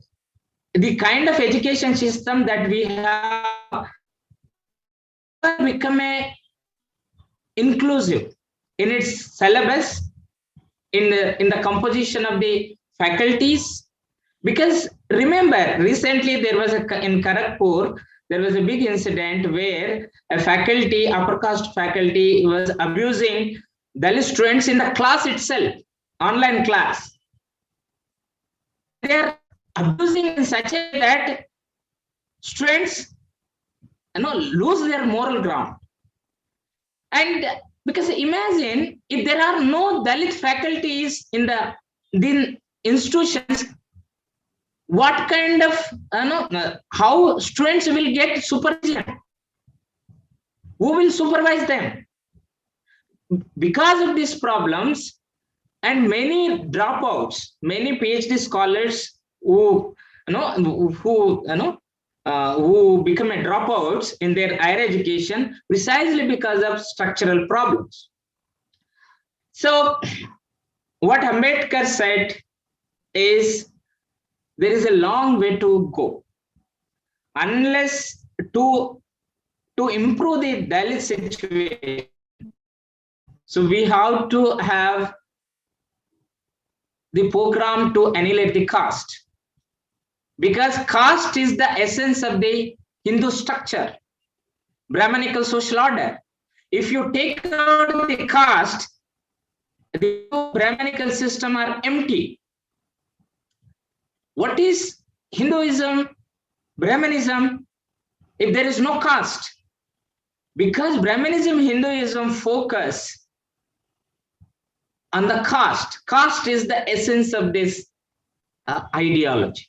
the kind of education system that we have become inclusive in its syllabus, in the composition of the faculties. Because remember, recently there was in Kharagpur, there was a big incident where a faculty, upper caste faculty, was abusing Dalit students in the class itself, online class. They are abusing in such a way that students lose their moral ground. And because imagine if there are no Dalit faculties in the institutions, what kind of how students will get supervision? Who will supervise them? Because of these problems, and many dropouts, many PhD scholars, they are leaving the institutions. They are leaving the institutions. And because of these problems, and many dropouts, many PhD scholars, they are leaving the institutions. And because of these problems, and many dropouts, many PhD scholars, they are leaving the institutions. And because of these problems, and many dropouts, many PhD scholars, who who become a dropouts in their higher education precisely because of structural problems. So what Ambedkar said is there is a long way to go. Unless to improve the Dalit situation, so we have to have the program to annihilate the caste, because caste is the essence of the Hindu structure, Brahmanical social order. If you take out the caste, the Brahmanical system are empty. What is Hinduism, Brahmanism, if there is no caste? Because Brahmanism, Hinduism focus on the caste. Caste is the essence of this ideology.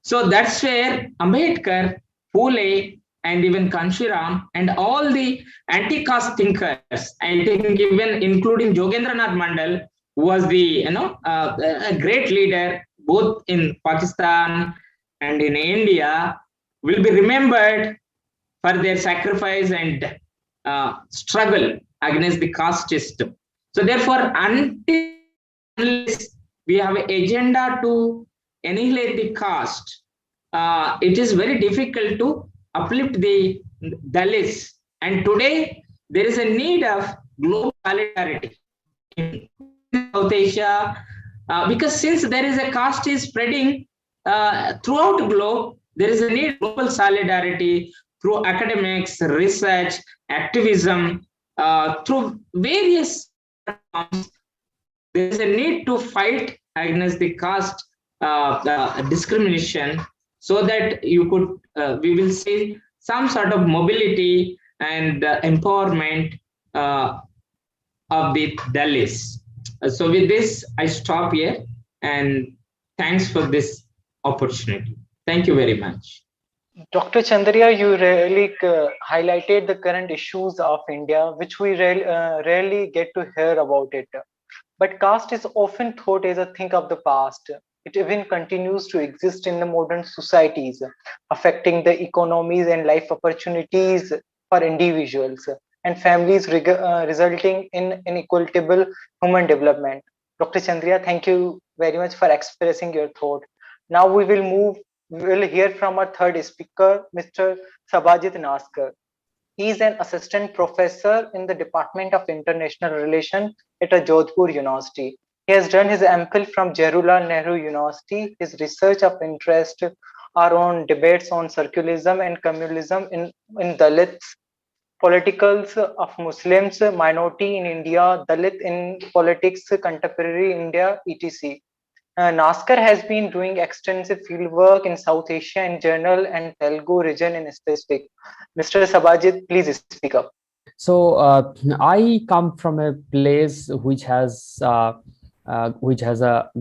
So that's where Ambedkar, Phule, and even Kanshiram and all the anti-caste thinkers, I think even including Jogendranath Mandal, who was the a great leader both in Pakistan and in India, will be remembered for their sacrifice and struggle against the caste system. So therefore, unless we have an agenda to annihilate the caste, it is very difficult to uplift the Dalits. And today, there is a need of global solidarity in South Asia, because since there is a caste is spreading throughout the globe, there is a need of global solidarity through academics, research, activism, through various forms. There is a need to fight against the caste discrimination, so that you could we will see some sort of mobility and empowerment of the Dalits. So with this, I stop here, and thanks for this opportunity. Thank you very much. Dr. Chandriya, you really highlighted the current issues of India, which we rarely get to hear about it. But caste is often thought as a thing of the past. It even continues to exist in the modern societies, affecting the economies and life opportunities for individuals and families, resulting in inequitable human development. Dr. Chandriya, thank you very much for expressing your thought. Now we will hear from our third speaker, Mr. Subhajit Naskar. He is an assistant professor in the Department of International Relations at Jodhpur University. He has done his MPhil from Jawaharlal Nehru University. His research of interest are on debates on secularism and communalism in Dalits, politicals of Muslims, minority in India, Dalit in politics, contemporary India, etc. Naskar has been doing extensive fieldwork in South Asia in general and Telugu region in specific. Mr. Subhajit, please speak up. So I come from a place which has a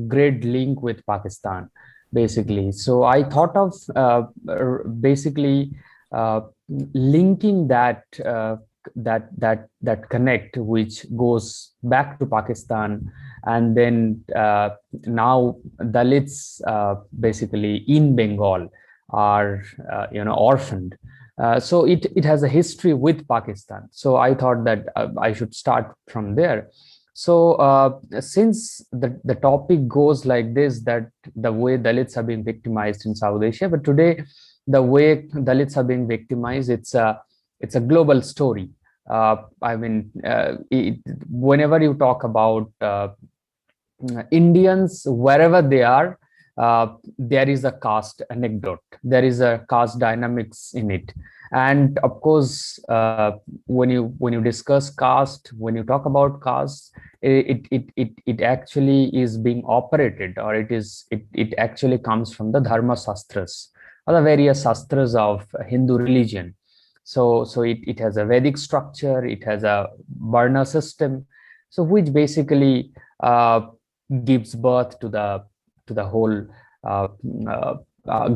great link with Pakistan, basically. So I thought of basically linking that connect, which goes back to Pakistan, and then now Dalits basically in Bengal are orphaned. So it has a history with Pakistan. So I thought that I should start from there. So since the topic goes like this, that the way Dalits are being victimized in South Asia, but today the way Dalits are being victimized, it's a global story. I mean, whenever you talk about Indians, wherever they are, there is a caste anecdote, there is a caste dynamics in it. And of course, when you discuss caste, when you talk about caste, it actually is being operated, or it actually comes from the Dharma Shastras, or the various Shastras of Hindu religion. So it has a Vedic structure, it has a Varna system, so which basically gives birth to the whole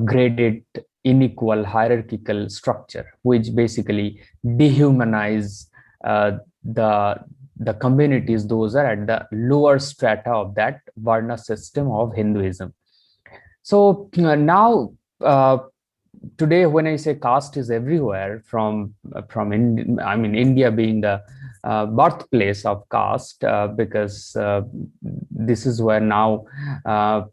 graded, unequal, hierarchical structure, which basically dehumanize the communities, those are at the lower strata of that Varna system of Hinduism. So now, today, when I say caste is everywhere, India being the birthplace of caste, because this is where now a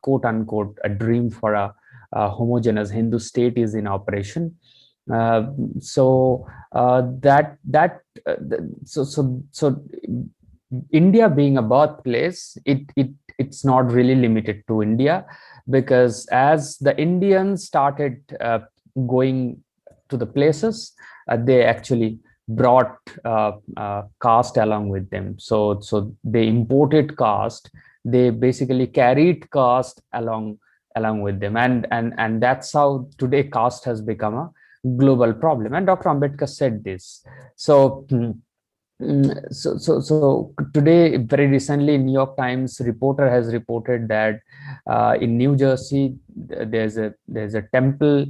quote unquote a dream for a homogeneous Hindu state is in operation. Uh, so India being a birthplace, it's not really limited to India, because as the Indians started going to the places, they actually brought caste along with them. So they imported caste. They basically carried caste along with them, and that's how today caste has become a global problem. And Dr. Ambedkar said this. So. So today, very recently, New York Times reporter has reported that in New Jersey there's a temple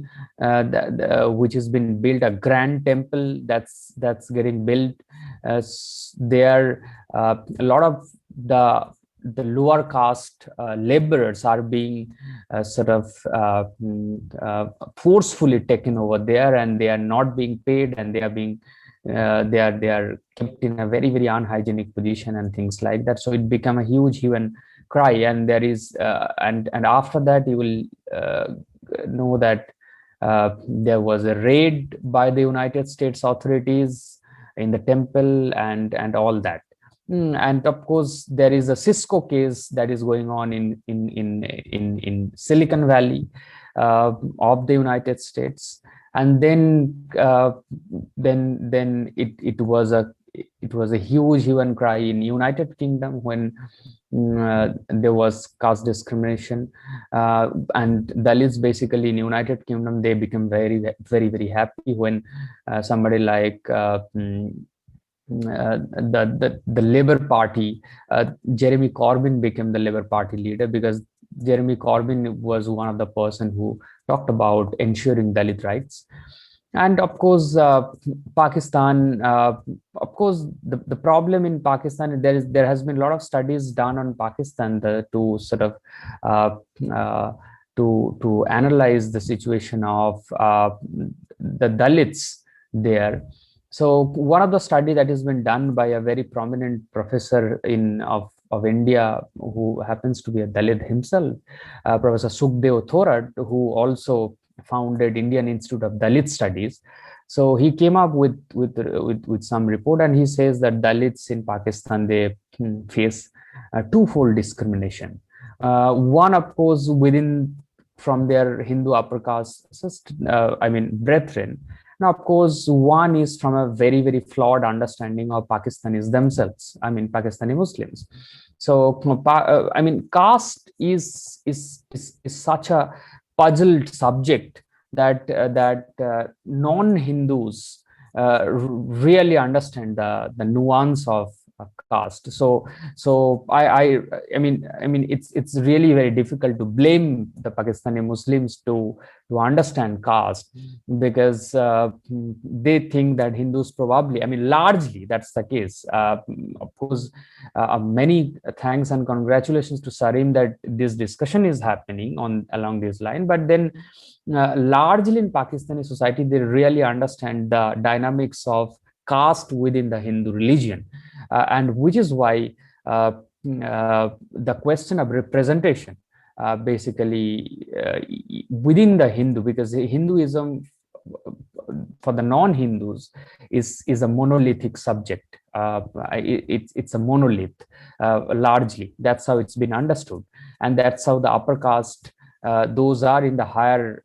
which has been built, a grand temple that's getting built. There, a lot of the lower caste laborers are being forcefully taken over there, and they are not being paid, and they are being they are kept in a very, very unhygienic position and things like that. So it became a huge hue and cry. And there is and after that, you will know that there was a raid by the United States authorities in the temple and all that. And of course, there is a Cisco case that is going on in Silicon Valley of the United States. And then it was a huge hue and cry in United Kingdom when there was caste discrimination, and Dalits basically in United Kingdom, they became very, very, very happy when somebody like the Labour Party, Jeremy Corbyn became the Labour Party leader, because Jeremy Corbyn was one of the person who talked about ensuring Dalit rights. And of course, Pakistan, of course, the problem in Pakistan, there has been a lot of studies done on Pakistan to sort of to analyze the situation of the Dalits there. So one of the study that has been done by a very prominent professor of India, who happens to be a Dalit himself, Professor Sukhdev Thorat, who also founded Indian Institute of Dalit Studies. So he came up with some report, and he says that Dalits in Pakistan, they face twofold discrimination. One, of course, from their Hindu upper caste, brethren. Now, of course, one is from a very, very flawed understanding of Pakistanis themselves. Pakistani Muslims. So, caste is such a puzzled subject that non-Hindus really understand the nuance of caste. So it's really very difficult to blame the Pakistani Muslims to understand caste, because they think that Hindus probably, largely that's the case. Of course, many thanks and congratulations to Sarim that this discussion is happening along this line. But then largely in Pakistani society, they really understand the dynamics of caste within the Hindu religion. And which is why the question of representation basically within the Hindu, because Hinduism for the non-Hindus is a monolithic subject. It's a monolith largely. That's how it's been understood, and that's how the upper caste, those are in the higher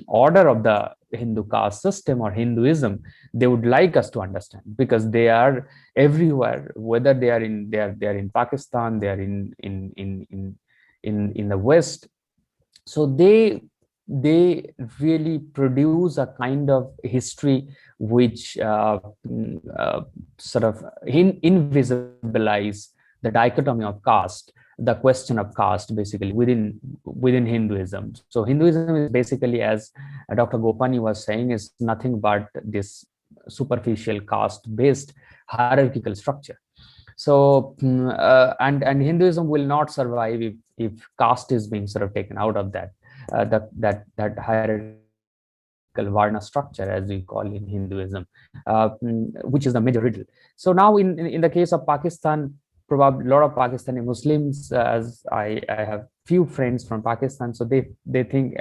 order of the Hindu caste system or Hinduism, they would like us to understand, because they are everywhere, whether they are in Pakistan, they are in the West. So they really produce a kind of history which sort of invisibilize the dichotomy of caste, the question of caste, basically within Hinduism. So Hinduism is basically, as Dr. Gopani was saying, is nothing but this superficial caste-based hierarchical structure. So and Hinduism will not survive if caste is being sort of taken out of that that hierarchical Varna structure, as we call in Hinduism, which is the major riddle. So now in the case of Pakistan, probably a lot of Pakistani Muslims, as I have few friends from Pakistan, so they think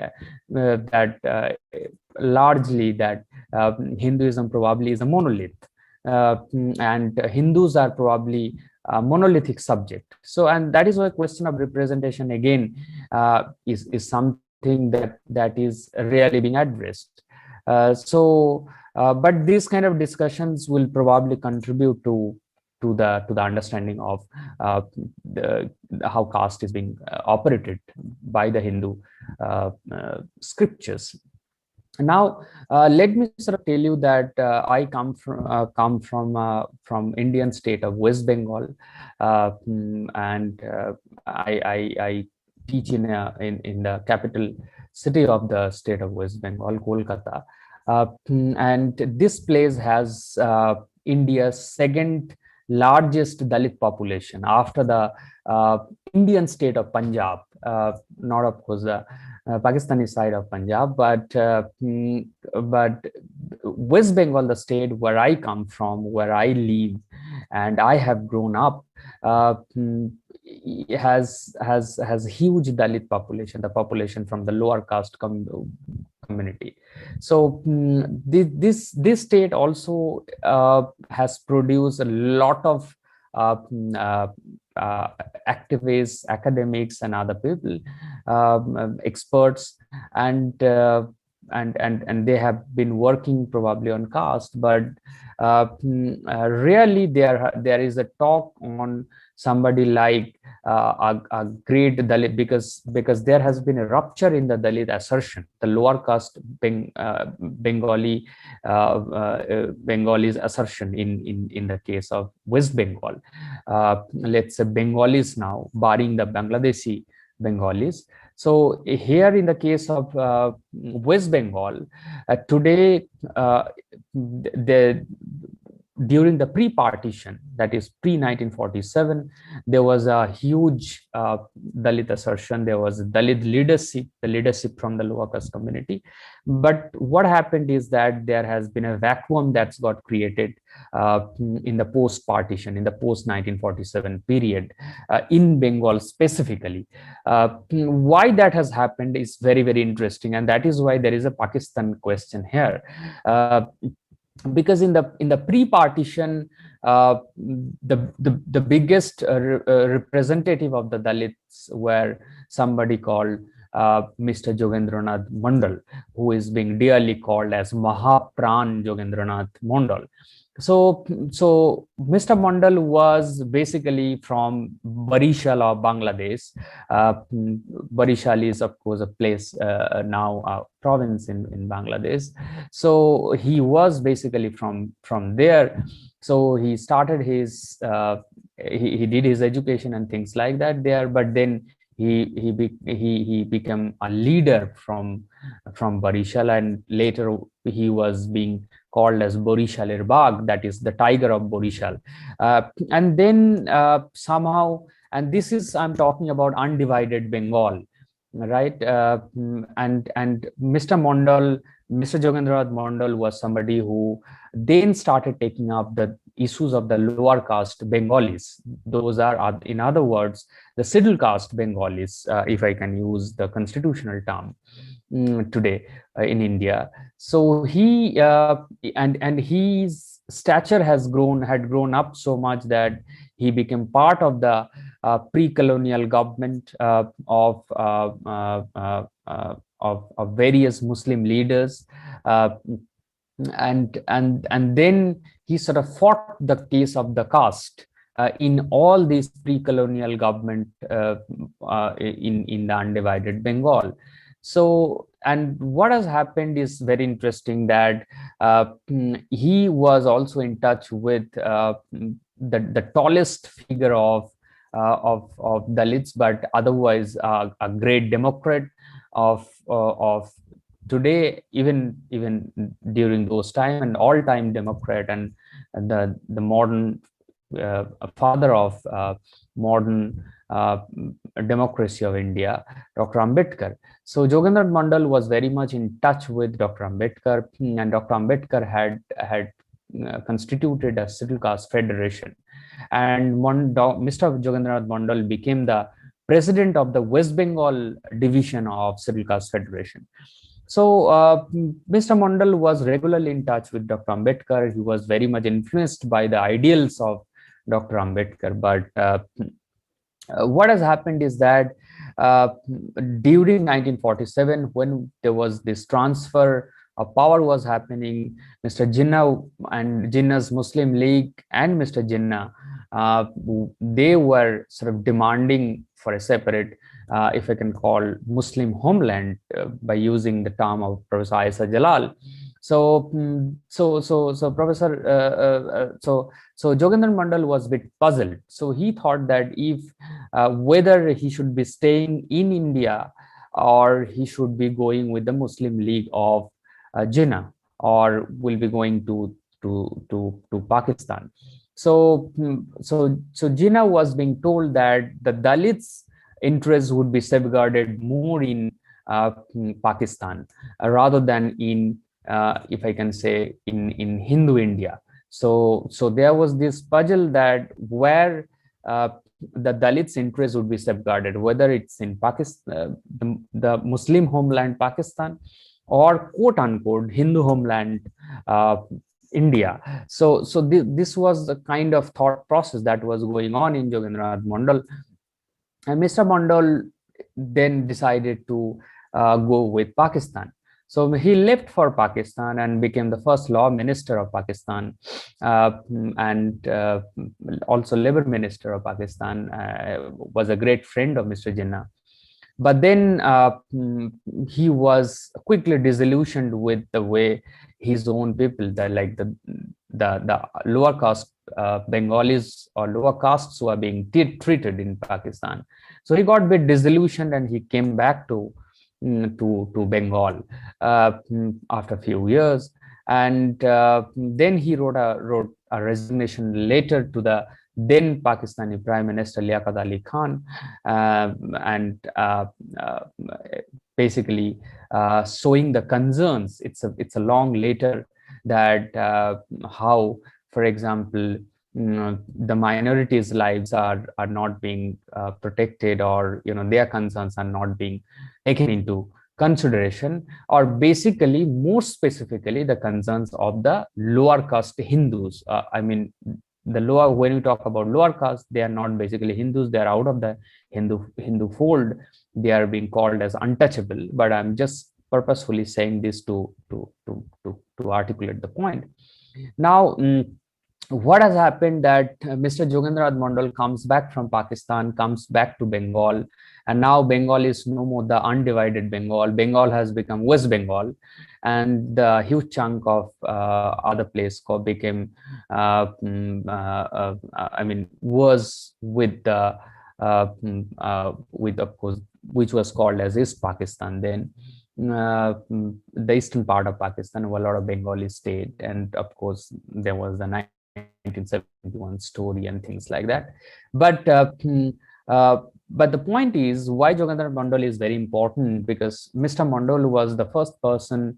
that largely that Hinduism probably is a monolith, and Hindus are probably a monolithic subject. So, and that is why question of representation again is something that is really being addressed. But these kind of discussions will probably contribute to the understanding of how caste is being operated by the Hindu scriptures. Now, let me sort of tell you that I come from Indian state of West Bengal, and I teach in the capital city of the state of West Bengal, Kolkata, and this place has India's second largest Dalit population after the Indian state of Punjab, not of course the Pakistani side of Punjab, but West Bengal, the state where I come from, where I live, and I have grown up, has huge Dalit population, the population from the lower caste community. So this state also has produced a lot of activists, academics, and other people, experts, and they have been working probably on caste, but really there is a talk on somebody like a great Dalit, because there has been a rupture in the Dalit assertion, the lower caste Bengalis assertion in the case of West Bengal. Let's say Bengalis now, barring the Bangladeshi Bengalis. So here in the case of West Bengal, today during the pre-partition, that is pre-1947, there was a huge Dalit assertion. There was Dalit leadership, the leadership from the lower caste community. But what happened is that there has been a vacuum that's got created in the post-partition, in the post-1947 period, in Bengal specifically. Why that has happened is very, very interesting, and that is why there is a Pakistan question here. Because in the pre-partition, the biggest representative of the Dalits were somebody called Mr. Jogendranath Mandal, who is being dearly called as Mahapran Jogendranath Mandal. So Mr. Mandal was basically from Barishal of Bangladesh. Barishal is, of course, a place now a province in Bangladesh. So he was basically from there. So he started his he did his education and things like that there, but then he became a leader from Barishal, and later he was being called as Borishaler Bagh, that is the tiger of Borishal. And then somehow, and this is, I'm talking about undivided Bengal, right? And Mr. Mandal, Mr. Jogendranath Mandal was somebody who then started taking up the issues of the lower caste Bengalis. Those are, in other words, the scheduled caste Bengalis, if I can use the constitutional term today in India. So he and his stature had grown up so much that he became part of the pre-colonial government of various Muslim leaders, and then he sort of fought the case of the caste in all these pre-colonial government in the undivided Bengal. So, and what has happened is very interesting, that he was also in touch with the tallest figure of Dalits, but otherwise a great Democrat of today, even during those time, and all-time Democrat, and the modern a father of modern democracy of India, Dr. Ambedkar. So Jogendranath Mandal was very much in touch with Dr. Ambedkar, and Dr. Ambedkar had constituted a scheduled caste federation, and Mr. Jogendranath Mandal became the president of the West Bengal division of scheduled caste federation. So Mr. Mandal was regularly in touch with Dr. Ambedkar. He was very much influenced by the ideals of Dr. Ambedkar. But what has happened is that during 1947, when there was this transfer of power was happening, Mr. Jinnah and Jinnah's Muslim League and Mr. Jinnah, they were sort of demanding for a separate, if I can call, Muslim homeland by using the term of Professor Isa Jalal. So Jogendranath Mandal was a bit puzzled. So he thought that if whether he should be staying in India or he should be going with the Muslim League of Jinnah, or will be going to Pakistan. So Jinnah was being told that the Dalits' interests would be safeguarded more in Pakistan rather than in, if I can say, in Hindu India. So there was this puzzle that where the Dalits' interests would be safeguarded, whether it's in Pakistan, the Muslim homeland Pakistan, or quote unquote Hindu homeland India. So this was the kind of thought process that was going on in Jogendranath Mandal. And Mr. Mandal then decided to go with Pakistan. So he left for Pakistan and became the first law minister of Pakistan, and also labor minister of Pakistan, was a great friend of Mr. Jinnah. But then he was quickly disillusioned with the way his own people, the lower caste Bengalis or lower castes who are being treated in Pakistan. So he got a bit disillusioned and he came back to Bengal after a few years, and then he wrote a resignation letter to the then Pakistani Prime Minister Liaquat Ali Khan, and basically showing the concerns. It's a long letter that how, for example, the minorities' lives are not being protected, or their concerns are not being taken into consideration, or basically more specifically the concerns of the lower caste Hindus. I mean, the lower, when we talk about lower caste, they are not basically Hindus, they are out of the Hindu fold, they are being called as untouchable. But I'm just purposefully saying this to articulate the point. Now what has happened that Mr. Jogendranath Mandal comes back from Pakistan, comes back to Bengal, and now Bengal is no more the undivided Bengal. Bengal has become West Bengal, and the huge chunk of other place became, I mean, was with the with, of course, which was called as East Pakistan then. The eastern part of Pakistan, where a lot of Bengali stayed, and of course there was the 1971 story and things like that. But the point is why Jogendranath Mandal is very important, because Mr. Mandal was the first person,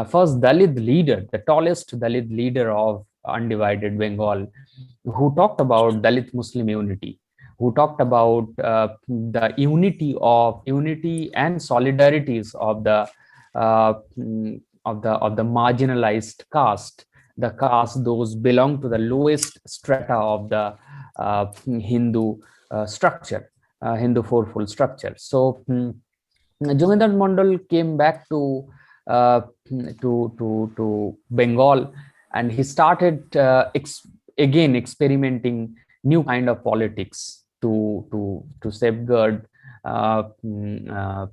first Dalit leader, the tallest Dalit leader of undivided Bengal, who talked about Dalit Muslim unity, who talked about the unity and solidarities of the marginalized caste, the caste those belong to the lowest strata of the Hindu structure, Hindu fourfold structure. So Jogendranath Mandal came back to Bengal, and he started again experimenting new kind of politics to safeguard the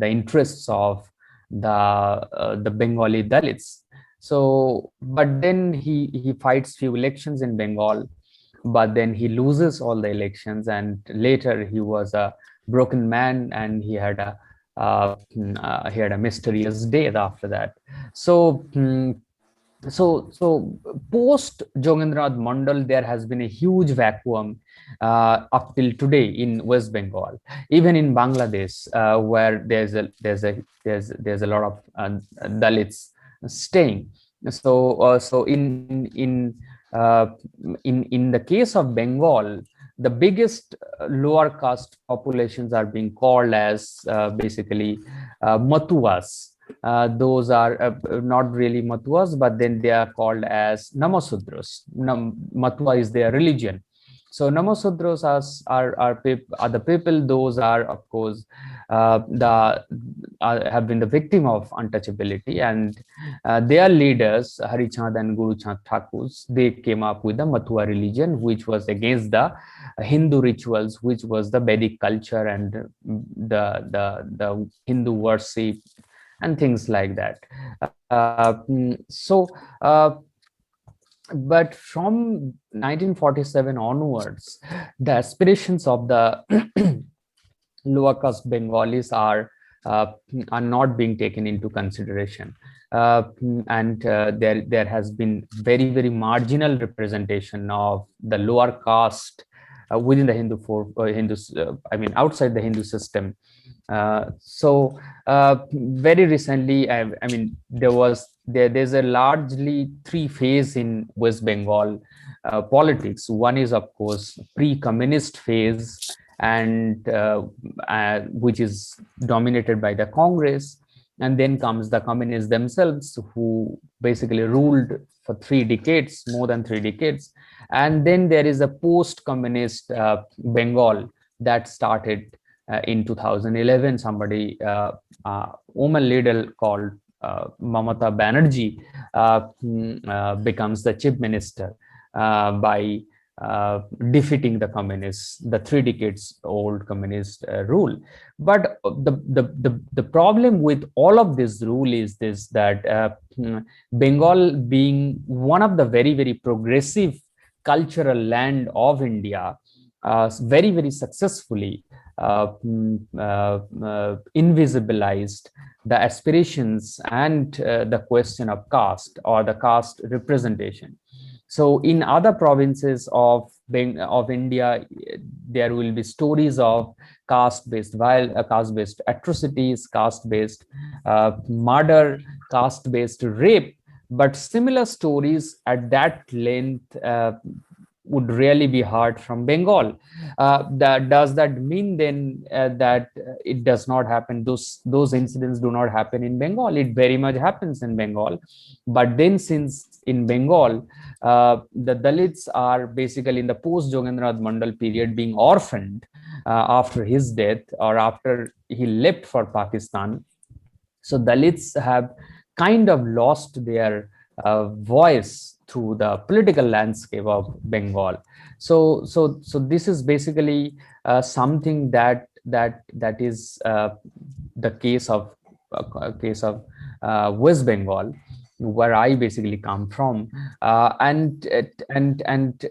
interests of the Bengali Dalits. So, but then he fights few elections in Bengal, but then he loses all the elections, and later he was a broken man, and he had a mysterious death after that. So so post Jogendrath Mandal, there has been a huge vacuum up till today in West Bengal, even in Bangladesh, where there's a lot of Dalits staying. So in the case of Bengal, the biggest lower caste populations are being called as basically Matuas. Those are not really Matuas, but then they are called as Namasudras. Matua is their religion. So Namasudras are the people. Those are, of course, have been the victim of untouchability, and their leaders, Harichand and Guru Chand Thakurs, they came up with the Matua religion, which was against the Hindu rituals, which was the Vedic culture and the Hindu worship and things like that. But from 1947 onwards, the aspirations of the lower caste Bengalis are not being taken into consideration. And there has been very marginal representation of the lower caste within the outside the Hindu system. Very recently, there's a largely three phase in West Bengal politics. One is, of course, pre-communist phase, and which is dominated by the Congress, and then comes the communists themselves, who basically ruled for more than 3 decades, and then there is a post-communist Bengal that started in 2011. Somebody, woman leader called Mamata Banerjee, becomes the chief minister by defeating the communists, the 3 decades old communist rule. But the problem with all of this rule is this, that Bengal, being one of the very progressive cultural land of India, very successfully invisibilized the aspirations and the question of caste or the caste representation. So in other provinces of India, there will be stories of caste-based violence, caste-based atrocities, caste-based murder, caste-based rape, but similar stories at that length would really be heard from Bengal. Does that mean then that it does not happen? Those incidents do not happen in Bengal. It very much happens in Bengal. But then, since in Bengal, the Dalits are basically in the post-Jogendrath Mandal period being orphaned after his death or after he left for Pakistan. So Dalits have kind of lost their voice through the political landscape of Bengal. So this is basically something that is the case of West Bengal, where I basically come from, and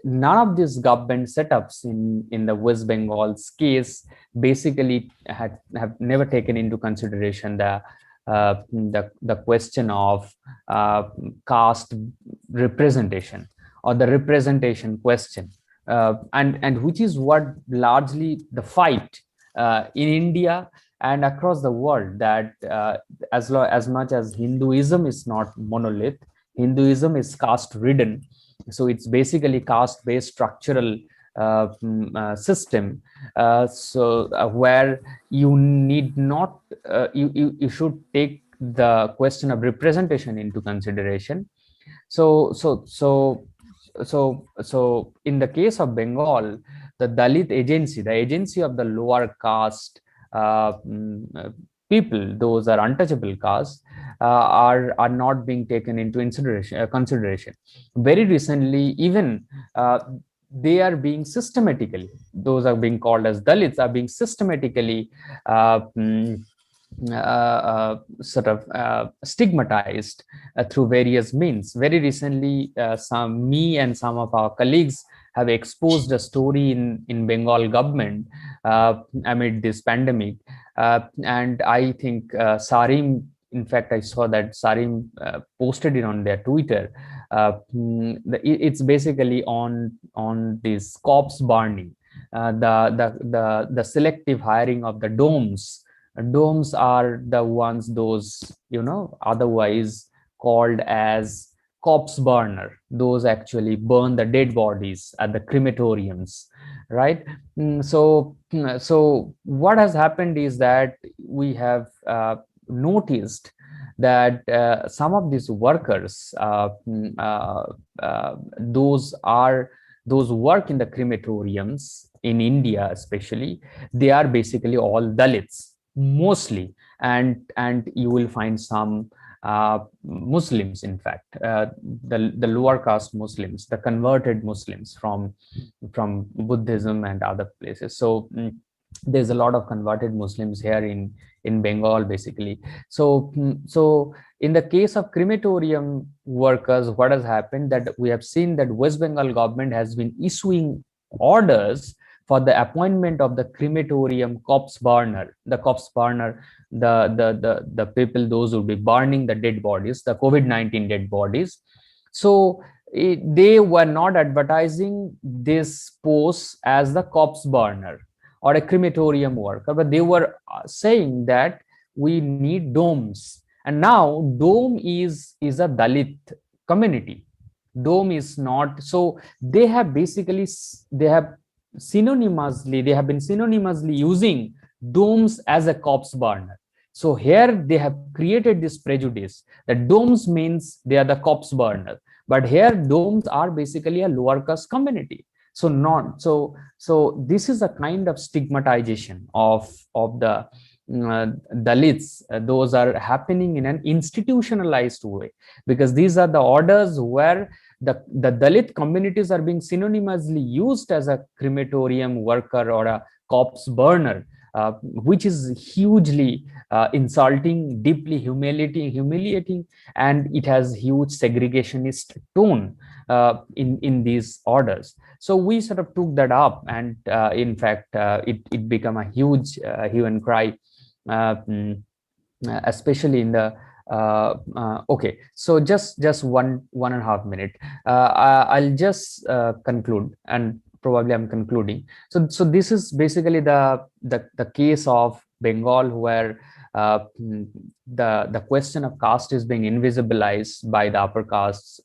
none of these government setups in the West Bengal's case basically have never taken into consideration the question of caste representation or the representation question, and which is what largely the fight in India and across the world, that as much as Hinduism is not monolith, Hinduism is caste ridden. So it's basically caste based structural system, where you need not you should take the question of representation into consideration. So in the case of Bengal, the Dalit agency, the agency of the lower caste people, those are untouchable castes, are not being taken into consideration. Very recently, even they are being systematically, those are being called as Dalits, are being systematically sort of stigmatized through various means. Very recently, me and some of our colleagues have exposed a story in Bengal government amid this pandemic, and I think Sarim in fact, I saw that Sarim posted it on their Twitter. It's basically on this corpse burning, the selective hiring of the domes. Domes are the ones, those, otherwise called as corpse burner. Those actually burn the dead bodies at the crematoriums, right? So what has happened is that we have noticed that some of these workers, those work in the crematoriums in India especially, they are basically all Dalits mostly, and you will find some Muslims, in fact, the lower caste Muslims, the converted Muslims from Buddhism and other places. So there's a lot of converted Muslims here in Bengal, basically. So in the case of crematorium workers, what has happened, that we have seen that West Bengal government has been issuing orders for the appointment of the crematorium corpse burner. The corpse burner, the people, those who will be burning the dead bodies, the COVID-19 dead bodies. So they were not advertising this post as the corpse burner or a crematorium worker, but they were saying that we need domes. And now dome is a Dalit community. Dome is not. So they have been synonymously using domes as a corpse burner. So here they have created this prejudice that domes means they are the corpse burner, but here domes are basically a lower caste community. So this is a kind of stigmatization of the Dalits. Those are happening in an institutionalized way, because these are the orders where the Dalit communities are being synonymously used as a crematorium worker or a corpse burner, which is hugely insulting, deeply humiliating, and it has huge segregationist tone in these orders. So we sort of took that up, and in fact, it became a huge hue and cry, especially in the okay. So just 1.5 minutes. I'll just conclude, and probably I'm concluding. So this is basically the case of Bengal, where the question of caste is being invisibilized by the upper castes,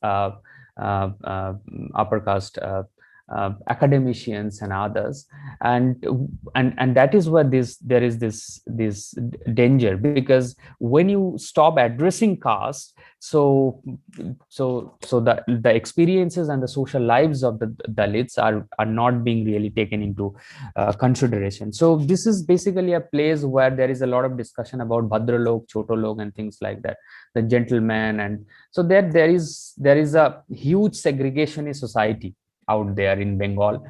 academicians and others, and that is where there is this danger, because when you stop addressing caste, so the experiences and the social lives of the Dalits are not being really taken into consideration. So this is basically a place where there is a lot of discussion about Bhadralok, Chotolok, and things like that, the gentleman, and so there is a huge segregationist society out there in Bengal.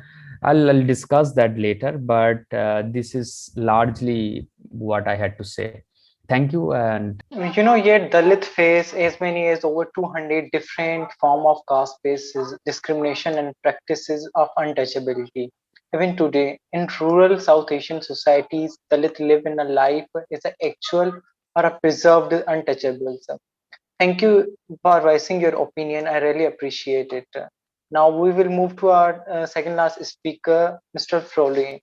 I'll discuss that later, but this is largely what I had to say. Thank you. And yet Dalit face as many as over 200 different form of caste-based discrimination and practices of untouchability. Even today, in rural South Asian societies, Dalit live in a life as an actual or a preserved untouchable. Thank you for voicing your opinion. I really appreciate it. Now we will move to our second last speaker, Mr. Florian.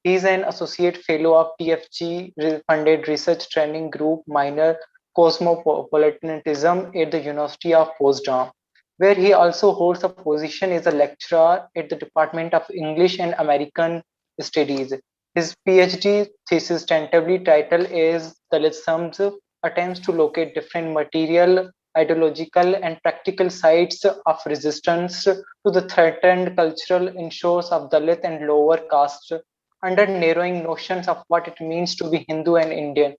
He is an associate fellow of TFG funded research training group minor cosmopolitanism at the University of Potsdam, where he also holds a position as a lecturer at the Department of English and American Studies. His PhD thesis tentatively titled is Dalit attempts to locate different material, ideological, and practical sites of resistance to the threatened cultural inshores of Dalit and lower caste under narrowing notions of what it means to be Hindu and Indian.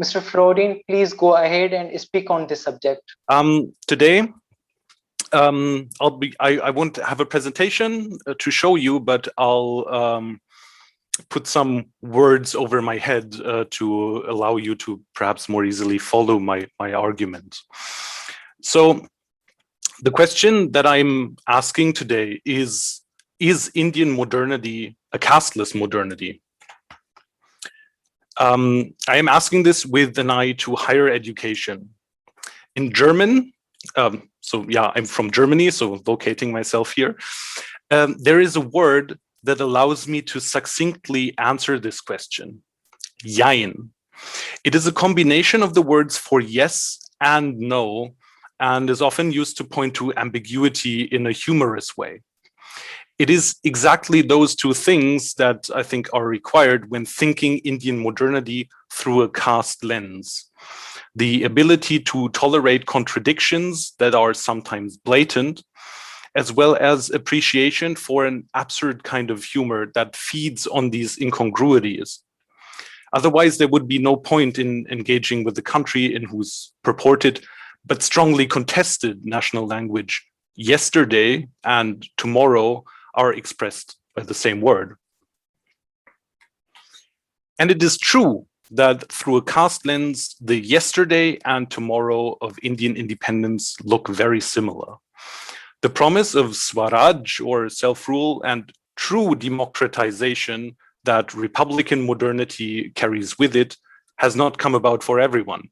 Mr. Florian, please go ahead and speak on this subject. Today, I won't have a presentation to show you, but I'll put some words over my head to allow you to perhaps more easily follow my argument. So the question that I'm asking today is Indian modernity a casteless modernity? I am asking this with an eye to higher education. In German, so yeah, I'm from Germany, so locating myself here, there is a word that allows me to succinctly answer this question, jein. It is a combination of the words for yes and no, and is often used to point to ambiguity in a humorous way. It is exactly those two things that I think are required when thinking Indian modernity through a caste lens. The ability to tolerate contradictions that are sometimes blatant, as well as appreciation for an absurd kind of humor that feeds on these incongruities. Otherwise, there would be no point in engaging with the country in whose purported but strongly contested national language yesterday and tomorrow are expressed by the same word. And it is true that through a caste lens, the yesterday and tomorrow of Indian independence look very similar. The promise of Swaraj, or self-rule, and true democratization that Republican modernity carries with it has not come about for everyone.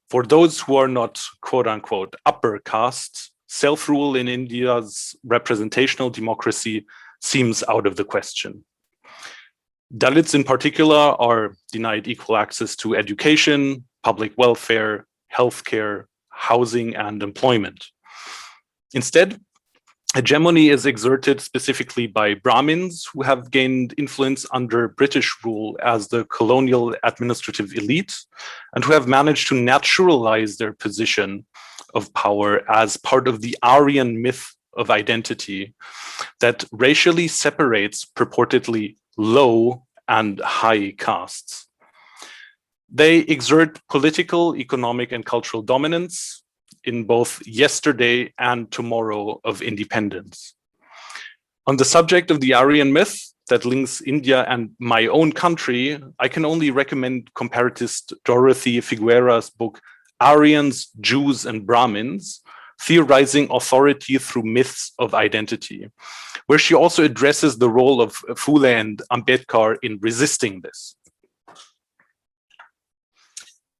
For those who are not quote-unquote upper castes, self-rule in India's representational democracy seems out of the question. Dalits in particular are denied equal access to education, public welfare, healthcare, housing, and employment. Instead, hegemony is exerted specifically by Brahmins who have gained influence under British rule as the colonial administrative elite and who have managed to naturalize their position of power as part of the Aryan myth of identity that racially separates purportedly low and high castes. They exert political, economic, and cultural dominance in both yesterday and tomorrow of independence. On the subject of the Aryan myth that links India and my own country, I can only recommend comparatist Dorothy Figueroa's book, Aryans, Jews, and Brahmins, Theorizing Authority Through Myths of Identity, where she also addresses the role of Phule and Ambedkar in resisting this.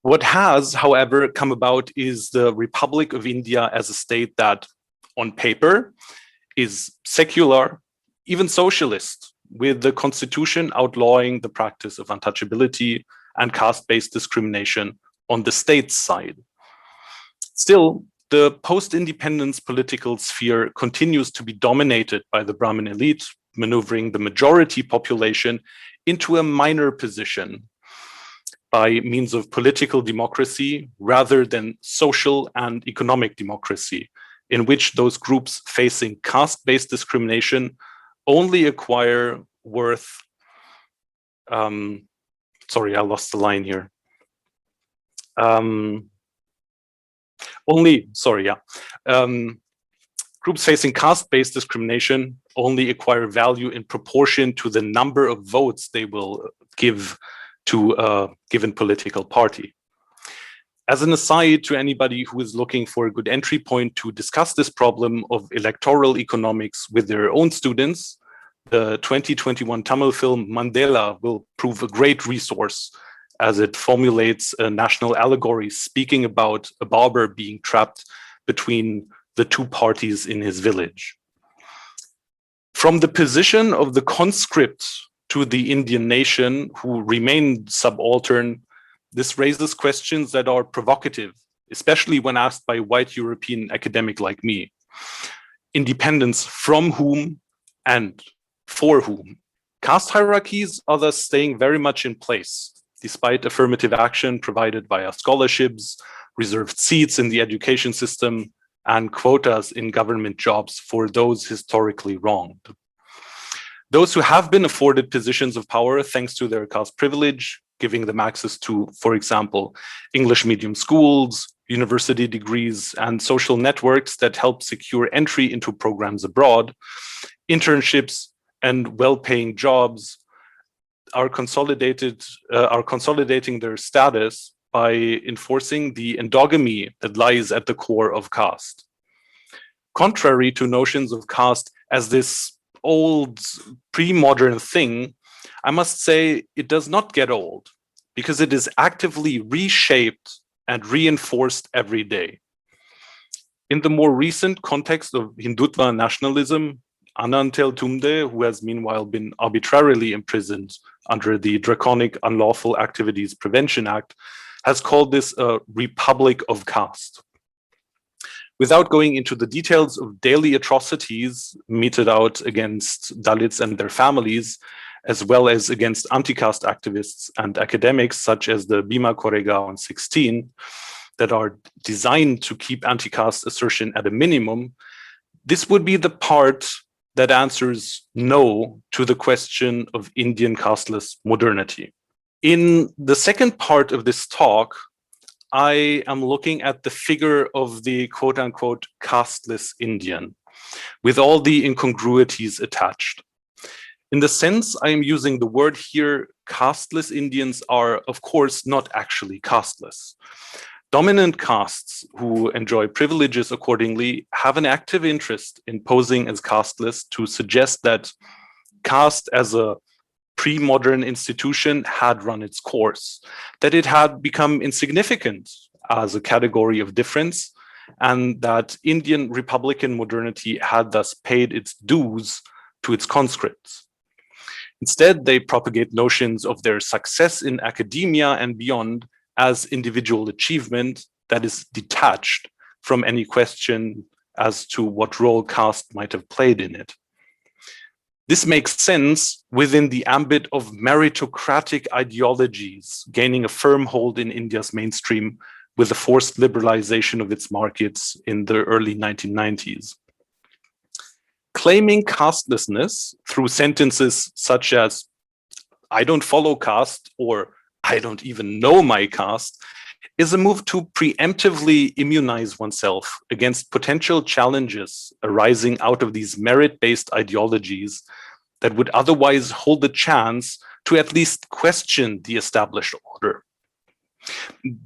What has, however, come about is the Republic of India as a state that, on paper, is secular, even socialist, with the constitution outlawing the practice of untouchability and caste-based discrimination on the state's side. Still, the post-independence political sphere continues to be dominated by the Brahmin elite, maneuvering the majority population into a minor position by means of political democracy rather than social and economic democracy, in which those groups facing caste-based discrimination only acquire worth. Sorry, I lost the line here. Groups facing caste-based discrimination only acquire value in proportion to the number of votes they will give to a given political party. As an aside to anybody who is looking for a good entry point to discuss this problem of electoral economics with their own students, the 2021 Tamil film Mandela will prove a great resource as it formulates a national allegory speaking about a barber being trapped between the two parties in his village. From the position of the conscript to the Indian nation who remained subaltern, this raises questions that are provocative, especially when asked by a white European academic like me. Independence from whom and for whom? Caste hierarchies are thus staying very much in place, despite affirmative action provided via scholarships, reserved seats in the education system, and quotas in government jobs for those historically wronged. Those who have been afforded positions of power thanks to their caste privilege, giving them access to, for example, English medium schools, university degrees, and social networks that help secure entry into programs abroad, internships, and well-paying jobs are consolidating their status by enforcing the endogamy that lies at the core of caste. Contrary to notions of caste as this old pre-modern thing, I must say it does not get old. because it is actively reshaped and reinforced every day. In the more recent context of Hindutva nationalism, Anantel Tumde, who has meanwhile been arbitrarily imprisoned under the draconic Unlawful Activities Prevention Act, has called this a republic of caste. Without going into the details of daily atrocities meted out against Dalits and their families, as well as against anti-caste activists and academics, such as the Bhima Koregaon 16, that are designed to keep anti-caste assertion at a minimum, this would be the part that answers no to the question of Indian casteless modernity. In the second part of this talk, I am looking at the figure of the quote-unquote casteless Indian, with all the incongruities attached. In the sense I am using the word here, casteless Indians are, of course, not actually casteless. Dominant castes who enjoy privileges accordingly have an active interest in posing as casteless to suggest that caste as a pre-modern institution had run its course, that it had become insignificant as a category of difference, and that Indian republican modernity had thus paid its dues to its conscripts. Instead, they propagate notions of their success in academia and beyond as individual achievement that is detached from any question as to what role caste might have played in it. This makes sense within the ambit of meritocratic ideologies gaining a firm hold in India's mainstream with the forced liberalization of its markets in the early 1990s. Claiming castelessness through sentences such as, "I don't follow caste," or "I don't even know my caste," is a move to preemptively immunize oneself against potential challenges arising out of these merit-based ideologies that would otherwise hold the chance to at least question the established order.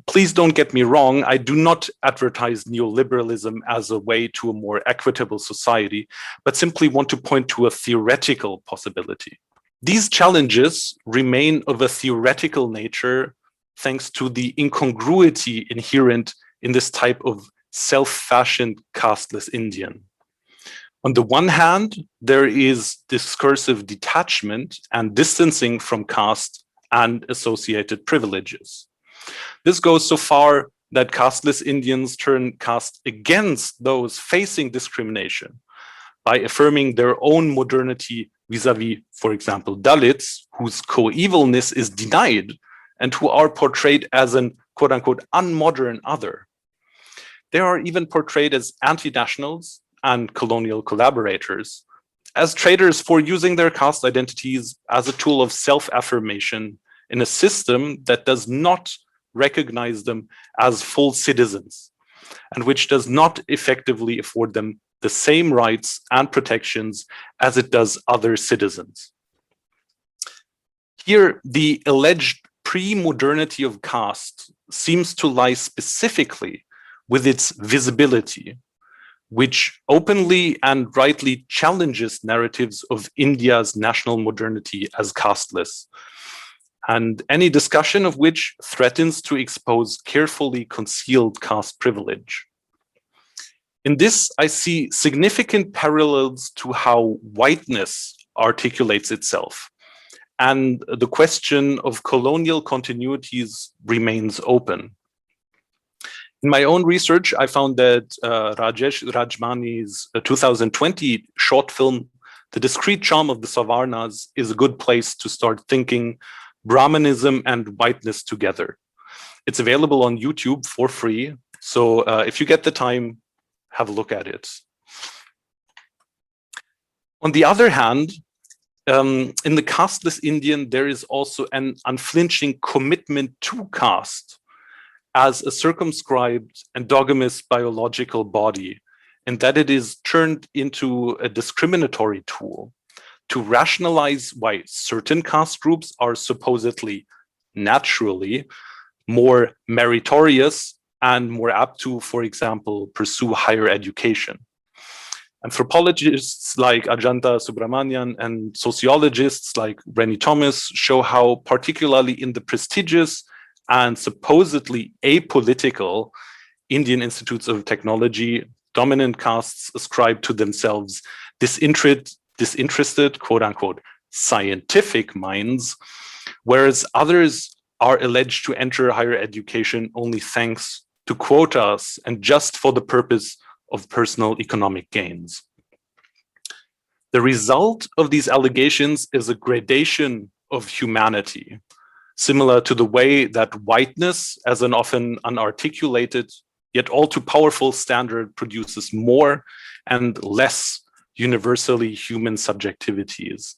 Please don't get me wrong, I do not advertise neoliberalism as a way to a more equitable society, but simply want to point to a theoretical possibility. These challenges remain of a theoretical nature thanks to the incongruity inherent in this type of self-fashioned casteless Indian. On the one hand, there is discursive detachment and distancing from caste and associated privileges. This goes so far that casteless Indians turn caste against those facing discrimination by affirming their own modernity vis-a-vis, for example, Dalits, whose coevalness is denied and who are portrayed as an quote-unquote unmodern other. They are even portrayed as anti-nationals and colonial collaborators, as traitors for using their caste identities as a tool of self-affirmation in a system that does not recognize them as full citizens and which does not effectively afford them the same rights and protections as it does other citizens. Here, the alleged pre-modernity of caste seems to lie specifically with its visibility, which openly and rightly challenges narratives of India's national modernity as casteless, and any discussion of which threatens to expose carefully concealed caste privilege. In this, I see significant parallels to how whiteness articulates itself, and the question of colonial continuities remains open. In my own research, I found that Rajesh Rajmani's 2020 short film, The Discrete Charm of the Savarnas, is a good place to start thinking Brahmanism and whiteness together. It's available on YouTube for free, so if you get the time, have a look at it. On the other hand, in the casteless Indian, there is also an unflinching commitment to caste as a circumscribed endogamous biological body, and that it is turned into a discriminatory tool to rationalize why certain caste groups are supposedly naturally more meritorious and more apt to, for example, pursue higher education. Anthropologists like Ajanta Subramanian and sociologists like Rennie Thomas show how, particularly in the prestigious and supposedly apolitical Indian institutes of technology, dominant castes ascribe to themselves disinterested, quote unquote, scientific minds, whereas others are alleged to enter higher education only thanks to quotas and just for the purpose of personal economic gains. The result of these allegations is a gradation of humanity, similar to the way that whiteness, as an often unarticulated yet all too powerful standard, produces more and less universally human subjectivities.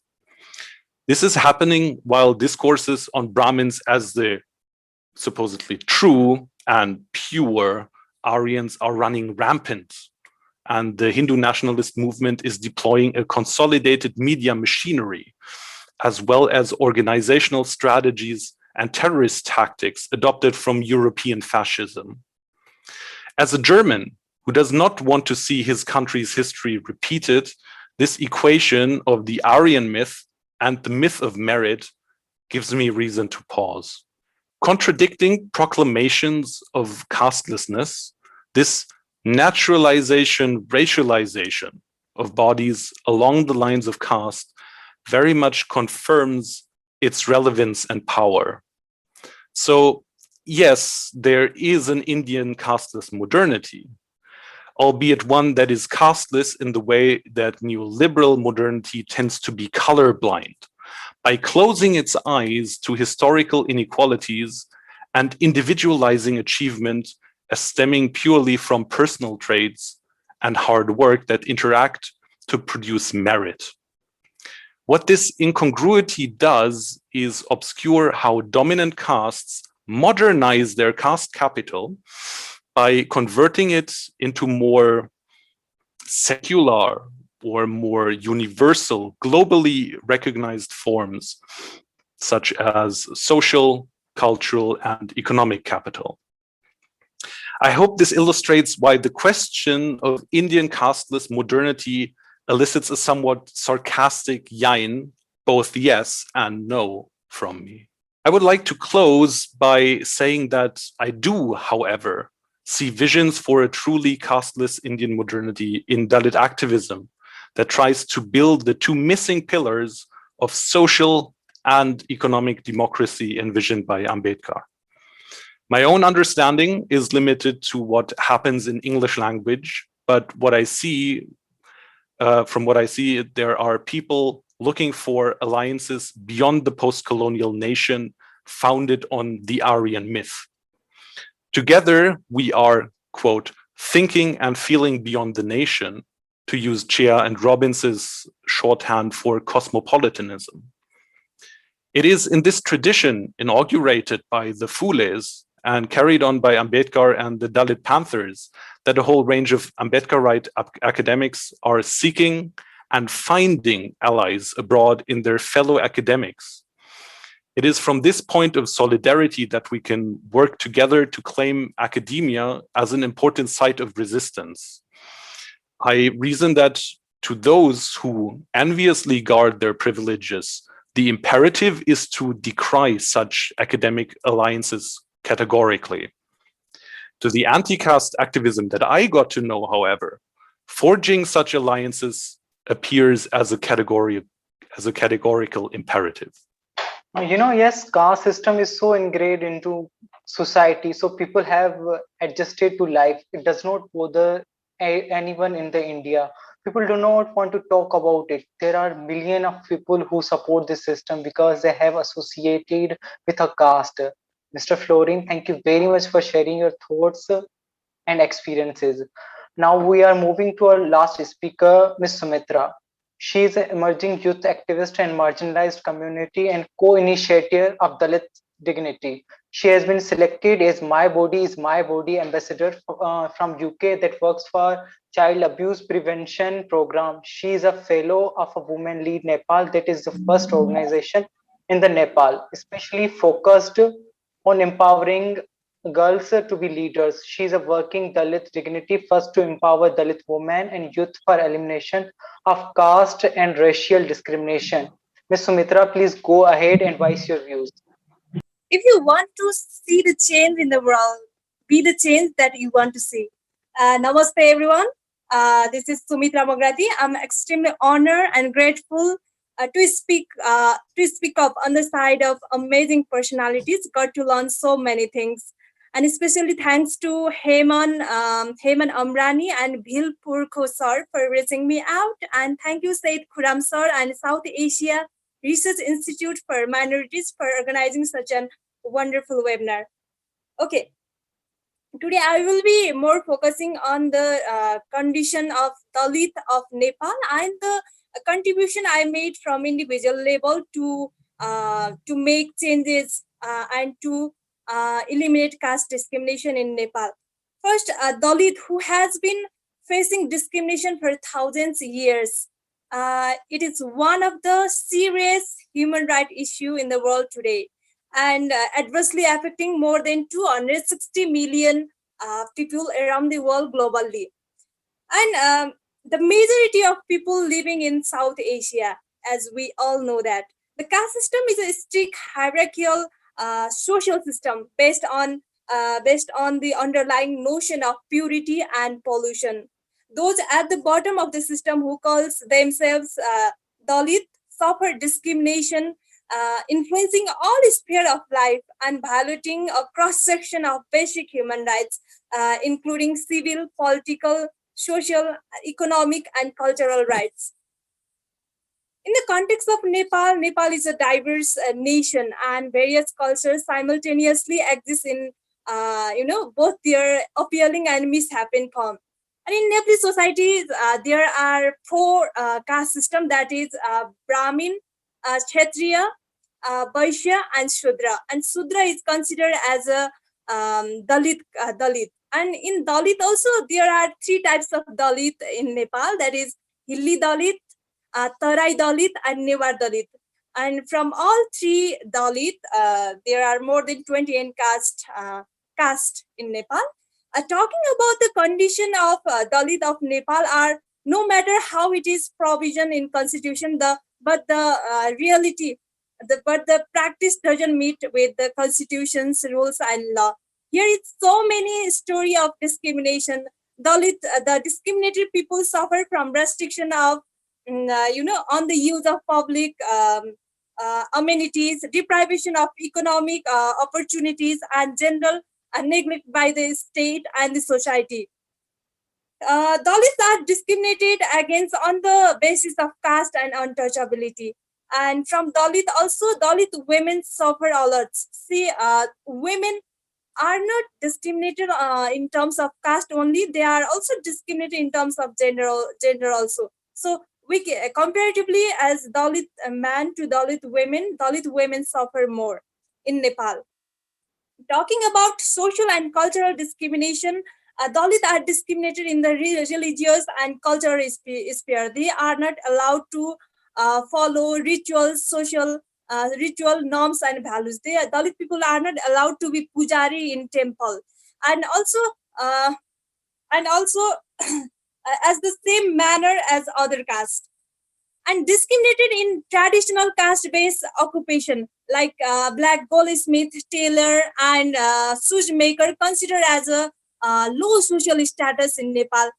This is happening while discourses on Brahmins as the supposedly true and pure Aryans are running rampant, and the Hindu nationalist movement is deploying a consolidated media machinery, as well as organizational strategies and terrorist tactics adopted from European fascism. As a German who does not want to see his country's history repeated, this equation of the Aryan myth and the myth of merit gives me reason to pause. Contradicting proclamations of castelessness, this naturalization, racialization of bodies along the lines of caste very much confirms its relevance and power. So, yes, there is an Indian casteless modernity, albeit one that is casteless in the way that neoliberal modernity tends to be colorblind, by closing its eyes to historical inequalities and individualizing achievement as stemming purely from personal traits and hard work that interact to produce merit. What this incongruity does is obscure how dominant castes modernize their caste capital by converting it into more secular or more universal, globally recognized forms, such as social, cultural, and economic capital. I hope this illustrates why the question of Indian casteless modernity elicits a somewhat sarcastic yain, both yes and no, from me. I would like to close by saying that I do, however, see visions for a truly casteless Indian modernity in Dalit activism that tries to build the two missing pillars of social and economic democracy envisioned by Ambedkar. My own understanding is limited to what happens in English language, but from what I see, there are people looking for alliances beyond the post-colonial nation founded on the Aryan myth. Together, we are, quote, thinking and feeling beyond the nation, to use Chia and Robbins's shorthand for cosmopolitanism. It is in this tradition inaugurated by the Phules and carried on by Ambedkar and the Dalit Panthers that a whole range of Ambedkarite academics are seeking and finding allies abroad in their fellow academics. It is from this point of solidarity that we can work together to claim academia as an important site of resistance. I reason that to those who enviously guard their privileges, the imperative is to decry such academic alliances categorically. To the anti-caste activism that I got to know, however, forging such alliances appears as a categorical imperative. Yes, caste system is so ingrained into society, so people have adjusted to life. It does not bother anyone in the India. People do not want to talk about it. There are millions of people who support this system because they have associated with a caste. Mr. Florian, thank you very much for sharing your thoughts and experiences. Now we are moving to our last speaker, Ms. Sumitra. She is an emerging youth activist and marginalized community and co-initiator of Dalit Dignity. She has been selected as My Body is My Body ambassador from UK that works for Child Abuse Prevention Program. She is a fellow of a Women Lead Nepal, that is the first organization in the Nepal, especially focused on empowering girls to be leaders. She's a working Dalit dignity first to empower Dalit women and youth for elimination of caste and racial discrimination. Ms. Sumitra, please go ahead and voice your views. If you want to see the change in the world, be the change that you want to see. Namaste, everyone. This is Sumitra Magrati. I'm extremely honored and grateful to speak up on the side of amazing personalities. Got to learn so many things, and especially thanks to Heman Amrani and Bhil Purko sir for raising me out, and thank you Syed Khuram sir and South Asia Research Institute for Minorities for organizing such an wonderful webinar. Okay, today I will be more focusing on the condition of Dalit of Nepal and the contribution I made from individual level to make changes and to eliminate caste discrimination in Nepal. First, Dalit who has been facing discrimination for thousands of years. It is one of the serious human rights issue in the world today, and adversely affecting more than 260 million people around the world globally. And the majority of people living in South Asia, as we all know that. The caste system is a strict hierarchical social system based on the underlying notion of purity and pollution. Those at the bottom of the system who calls themselves Dalit suffer discrimination, influencing all sphere of life and violating a cross-section of basic human rights, including civil, political, social, economic, and cultural rights. In the context of Nepal, Nepal is a diverse nation, and various cultures simultaneously exist in, both their appealing and misshapen form. And in Nepali societies, there are four caste systems, that is Brahmin, Kshatriya, Vaishya, and Shudra. And Shudra is considered as a Dalit. And in Dalit also, there are three types of Dalit in Nepal, that is Hilli Dalit, Tarai Dalit, and Newar Dalit. And from all three Dalit, there are more than 28 caste in Nepal. Talking about the condition of Dalit of Nepal are, no matter how it is provision in constitution, but the practice doesn't meet with the constitution's rules and law. Here is so many story of discrimination. Dalit, the discriminated people suffer from restriction of, on the use of public amenities, deprivation of economic opportunities, and general neglect by the state and the society. Dalits are discriminated against on the basis of caste and untouchability. And from Dalit also, Dalit women suffer alerts. See, women are not discriminated in terms of caste only, they are also discriminated in terms of gender also. So we comparatively, as Dalit man to Dalit women suffer more in Nepal. Talking about social and cultural discrimination, Dalit are discriminated in the religious and cultural sphere. They are not allowed to follow rituals, ritual norms and values. Dalit people are not allowed to be pujari in temple, and also as the same manner as other castes, and discriminated in traditional caste-based occupation like black goldsmith, tailor, and shoemaker, considered as a low social status in Nepal.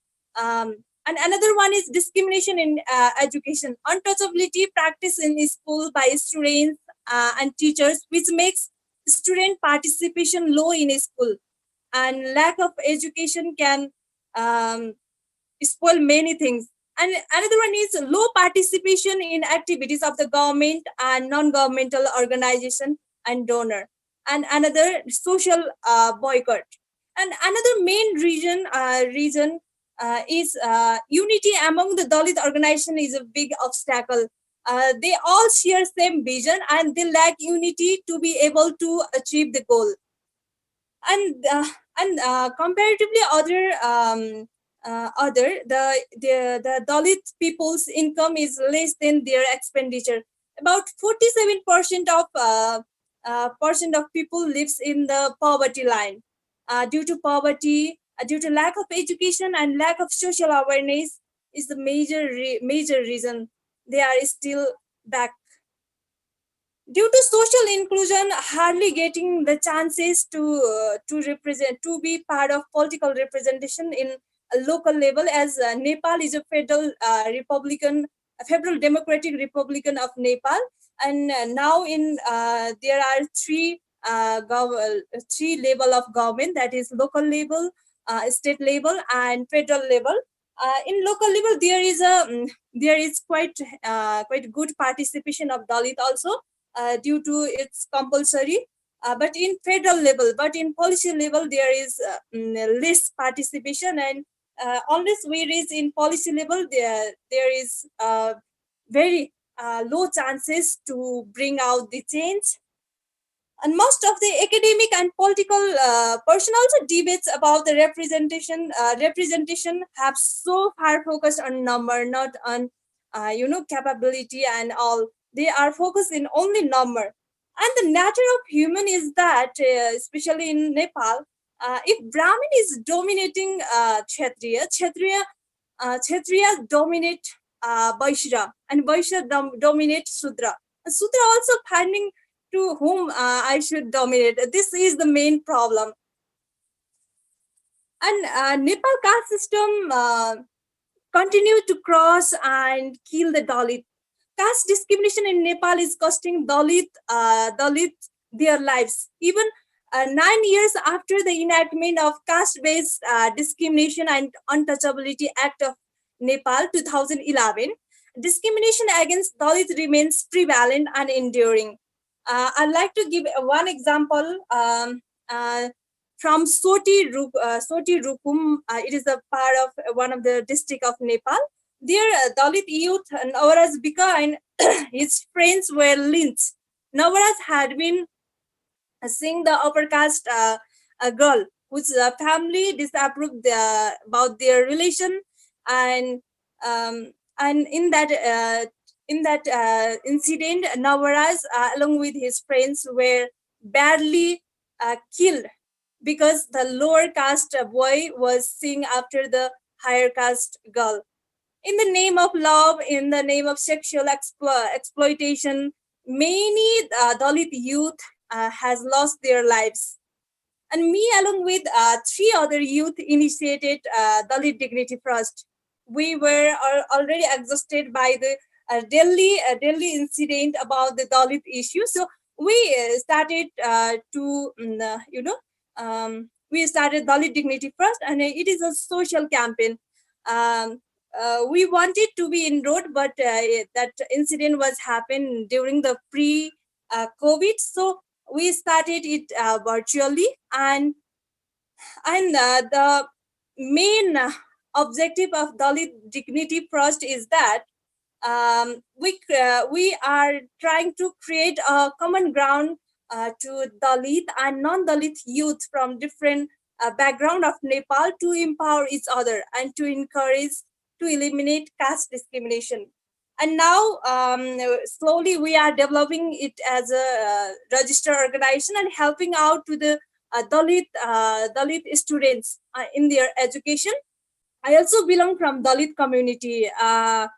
And another one is discrimination in education. Untouchability practiced in school by students and teachers, which makes student participation low in school. And lack of education can spoil many things. And another one is low participation in activities of the government and non-governmental organization and donor. And another, social boycott. And another main reason is unity among the Dalit organization is a big obstacle. They all share same vision, and they lack unity to be able to achieve the goal. And comparatively, the Dalit people's income is less than their expenditure. About 47% of people lives in the poverty line. due to poverty, due to lack of education and lack of social awareness is the major reason they are still back. Due to social inclusion, hardly getting the chances to be part of political representation in a local level, as Nepal is a federal democratic republican of Nepal, and now there are three level of government, that is local level, state level, and federal level. In local level, there is quite good participation of Dalit also, due to its compulsory. But in federal level, but in policy level, there is less participation, and unless we reach in policy level, there is very low chances to bring out the change. And most of the academic and political person also debates about the representation have so far focused on number, not on capability and all. They are focused in only number. And the nature of human is that, especially in Nepal, if Brahmin is dominating Kshatriya dominate Vaishya, and Vaishya dominate Sudra. And Sudra also finding to whom I should dominate. This is the main problem. And Nepal caste system continue to cross and kill the Dalit. Caste discrimination in Nepal is costing Dalit their lives. Even 9 years after the enactment of caste-based discrimination and untouchability Act of Nepal 2011, discrimination against Dalit remains prevalent and enduring. I'd like to give one example from Soti Rukum. It is a part of one of the district of Nepal. There, Dalit youth Navaraj Bika and his friends were lynched. Navaraj had been seeing the upper caste girl whose family disapproved about their relation, and in that incident, Navaraj, along with his friends, were badly killed because the lower caste boy was seeing after the higher caste girl. In the name of love, in the name of sexual exploitation, many Dalit youth has lost their lives. And me, along with 3 other youth, initiated Dalit Dignity First. We were already exhausted by the Delhi incident about the Dalit issue. So we started we started Dalit Dignity First, and it is a social campaign. We wanted to be enrolled, but that incident was happened during the pre-COVID. So we started it virtually, and the main objective of Dalit Dignity First is that we are trying to create a common ground to Dalit and non-Dalit youth from different background of Nepal to empower each other and to encourage to eliminate caste discrimination. And now slowly we are developing it as a registered organization and helping out to the Dalit students in their education. I also belong from Dalit community. To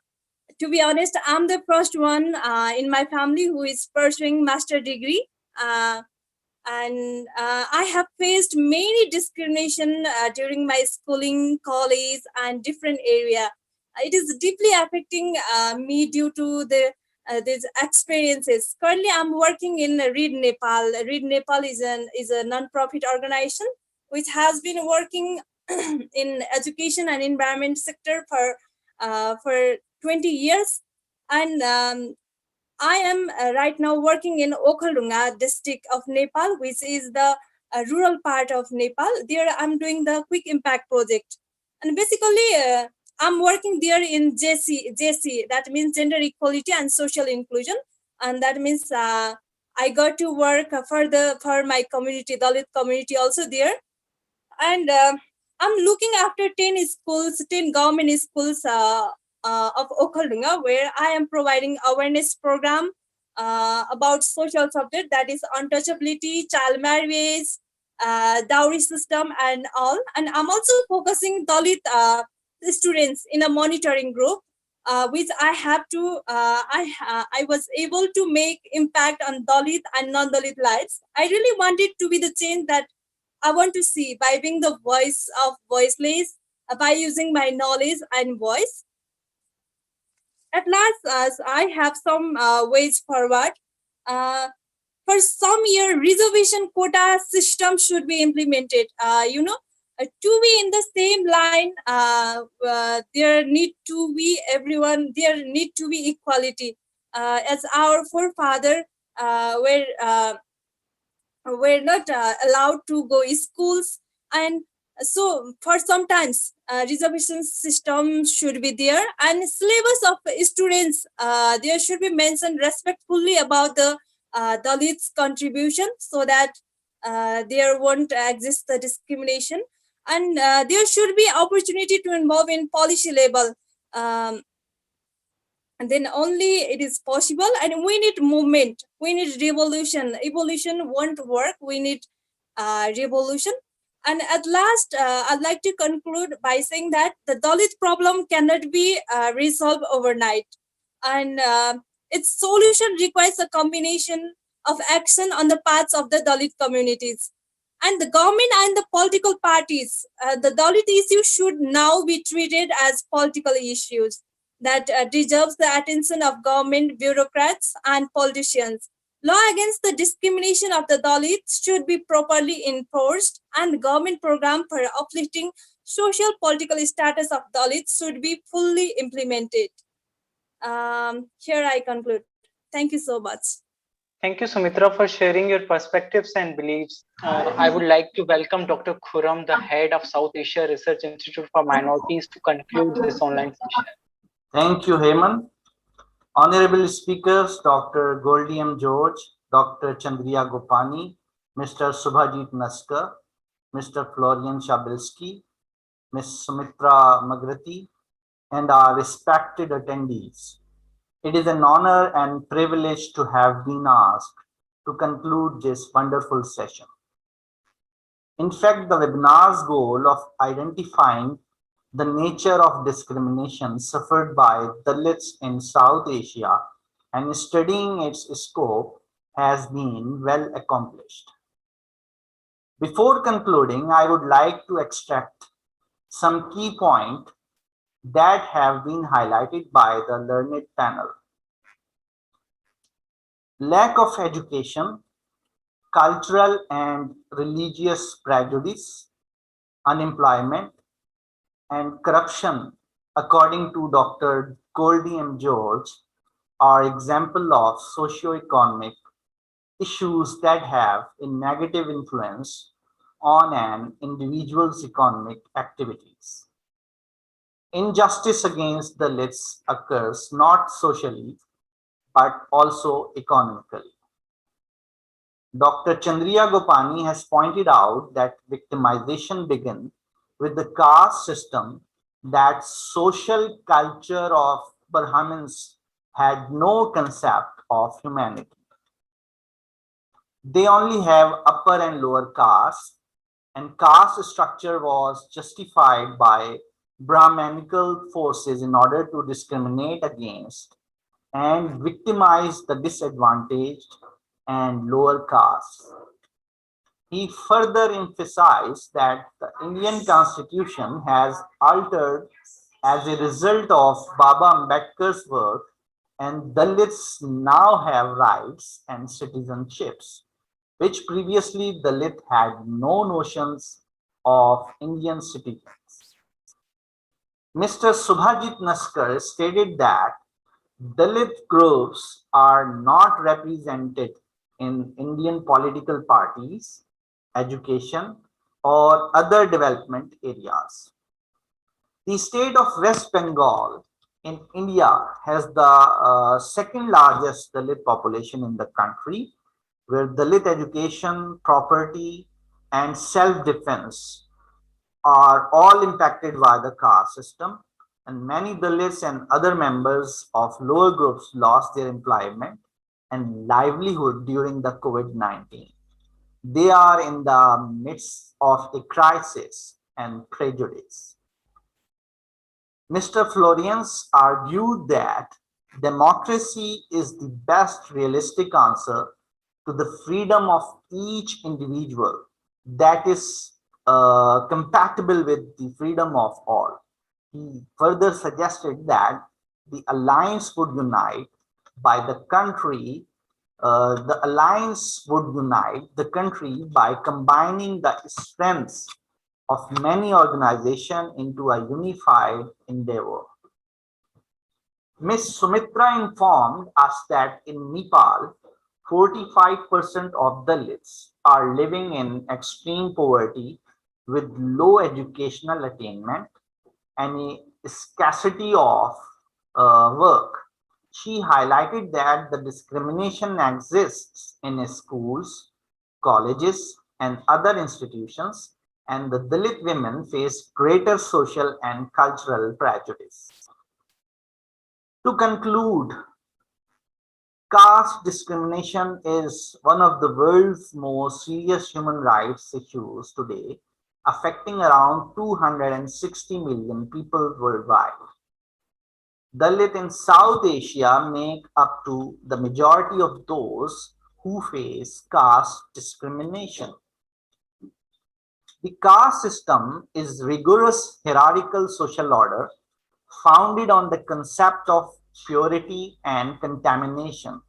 be honest, I'm the first one in my family who is pursuing master degree. And I have faced many discrimination during my schooling, college, and different area. It is deeply affecting me due to these experiences. Currently, I'm working in Read Nepal. Read Nepal is a non-profit organization which has been working in education and environment sector for 20 years. And I am right now working in Okhalunga district of Nepal, which is the rural part of Nepal. There I'm doing the Quick Impact project. And basically, I'm working there in JC, that means Gender Equality and Social Inclusion. And that means I got to work for my community, Dalit community also there. And I'm looking after 10 government schools of Okhalunga, where I am providing awareness program about social subject, that is untouchability, child marriage, dowry system and all. And I'm also focusing Dalit students in a monitoring group, which I have to, I was able to make impact on Dalit and non-Dalit lives. I really wanted to be the change that I want to see by being the voice of voiceless, by using my knowledge and voice. At last, as I have some ways forward. For some year, reservation quota system should be implemented. To be in the same line, there need to be everyone. There need to be equality, as our forefather were not allowed to go schools, and so for sometimes reservation system should be there, and syllabus of students there should be mentioned respectfully about the Dalits contribution, so that there won't exist the discrimination, and there should be opportunity to involve in policy level, and then only it is possible. And we need movement, we need revolution. Evolution won't work, we need revolution. And at last, I'd like to conclude by saying that the Dalit problem cannot be resolved overnight, and its solution requires a combination of action on the parts of the Dalit communities and the government and the political parties. The Dalit issue should now be treated as political issues that deserves the attention of government bureaucrats and politicians. Law against the discrimination of the Dalits should be properly enforced, and the government program for uplifting social political status of Dalits should be fully implemented. Here I conclude. Thank you so much. Thank you, Sumitra, for sharing your perspectives and beliefs. I would like to welcome Dr. Khuram, the head of South Asia Research Institute for Minorities, to conclude this online session. Thank you, Heman. Honorable speakers, Dr. Goldie M George, Dr. Chandriya Gopani, Mr. Subhajit Naskar, Mr. Florian Schybilski, Ms. Sumitra Magrati, and our respected attendees. It is an honor and privilege to have been asked to conclude this wonderful session. In fact, the webinar's goal of identifying the nature of discrimination suffered by Dalits in South Asia and studying its scope has been well accomplished. Before concluding, I would like to extract some key points that have been highlighted by the learned panel. Lack of education, cultural and religious prejudice, unemployment, and corruption, according to Dr. Goldie M George, are examples of socio-economic issues that have a negative influence on an individual's economic activities. Injustice against the Dalits occurs not socially, but also economically. Dr. Chandriya Gopani has pointed out that victimization begins with the caste system, that social culture of Brahmins had no concept of humanity. They only have upper and lower caste, and caste structure was justified by Brahmanical forces in order to discriminate against and victimize the disadvantaged and lower castes. He further emphasized that the Indian Constitution has altered as a result of Baba Ambedkar's work, and Dalits now have rights and citizenships, which previously Dalit had no notions of Indian citizens. Mr. Subhajit Naskar stated that Dalit groups are not represented in Indian political parties, education, or other development areas. The state of West Bengal in India has the second largest Dalit population in the country, where Dalit education, property, and self-defense are all impacted by the caste system, and many Dalits and other members of lower groups lost their employment and livelihood during the COVID-19. They are in the midst of a crisis and prejudice. Mr. Florians argued that democracy is the best realistic answer to the freedom of each individual that is compatible with the freedom of all. He further suggested that the alliance would unite by the country. The alliance would unite the country by combining the strengths of many organizations into a unified endeavor. Ms. Sumitra informed us that in Nepal, 45% of Dalits are living in extreme poverty with low educational attainment and a scarcity of work. She highlighted that the discrimination exists in schools, colleges, and other institutions, and the Dalit women face greater social and cultural prejudice. To conclude, caste discrimination is one of the world's most serious human rights issues today, affecting around 260 million people worldwide. Dalit in South Asia make up to the majority of those who face caste discrimination. The caste system is rigorous hierarchical social order founded on the concept of purity and contamination.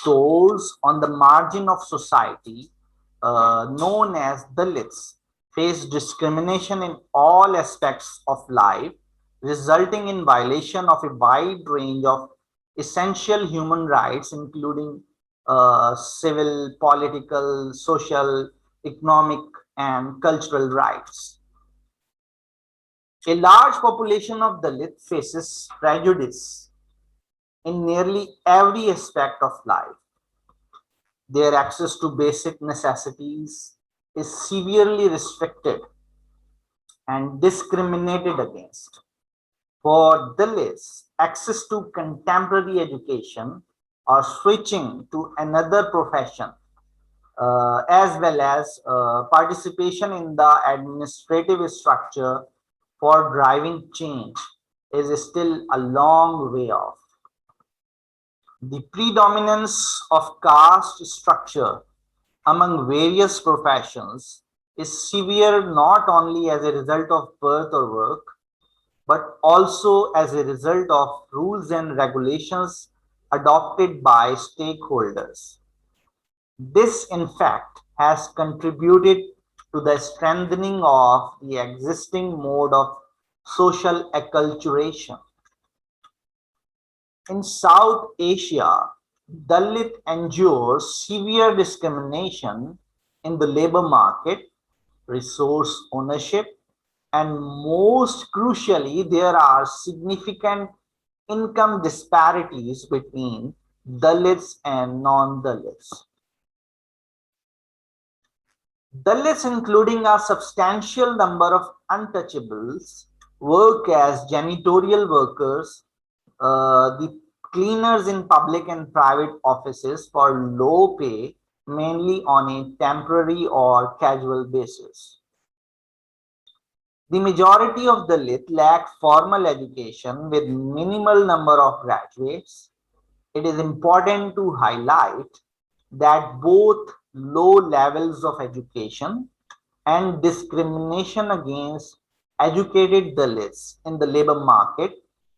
Those on the margin of society, known as Dalits, face discrimination in all aspects of life, resulting in violation of a wide range of essential human rights, including civil, political, social, economic, and cultural rights. A large population of Dalit faces prejudice in nearly every aspect of life. Their access to basic necessities is severely restricted and discriminated against. For Dalits, access to contemporary education or switching to another profession, as well as participation in the administrative structure for driving change, is still a long way off. The predominance of caste structure among various professions is severe not only as a result of birth or work, but also as a result of rules and regulations adopted by stakeholders. This, in fact, has contributed to the strengthening of the existing mode of social acculturation. In South Asia, Dalit endures severe discrimination in the labor market, resource ownership, and most crucially, there are significant income disparities between Dalits and non-Dalits. Dalits, including a substantial number of untouchables, work as janitorial workers, the cleaners in public and private offices for low pay, mainly on a temporary or casual basis. The majority of Dalit lack formal education with minimal number of graduates. It is important to highlight that both low levels of education and discrimination against educated Dalits in the labor market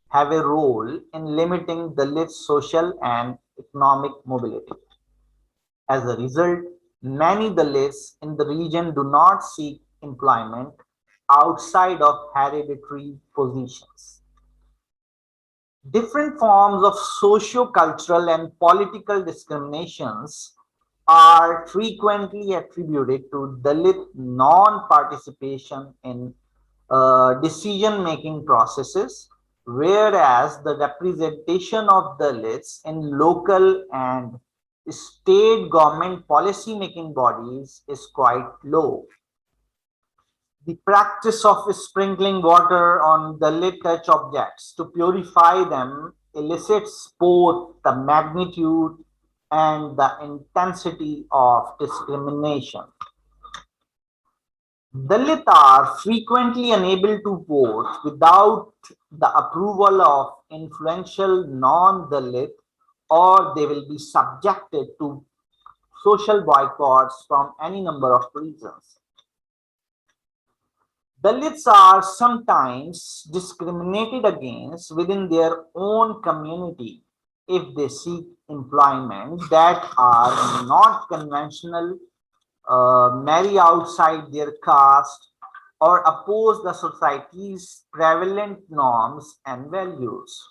have a role in limiting Dalit social and economic mobility. As a result, many Dalits in the region do not seek employment outside of hereditary positions. Different forms of socio-cultural and political discriminations are frequently attributed to Dalit non-participation in decision-making processes, whereas the representation of Dalits in local and state government policy-making bodies is quite low. The practice of sprinkling water on Dalit touch objects to purify them elicits both the magnitude and the intensity of discrimination. Dalits are frequently unable to vote without the approval of influential non-Dalit, or they will be subjected to social boycotts from any number of reasons. Dalits are sometimes discriminated against within their own community if they seek employment that are not conventional, marry outside their caste, or oppose the society's prevalent norms and values.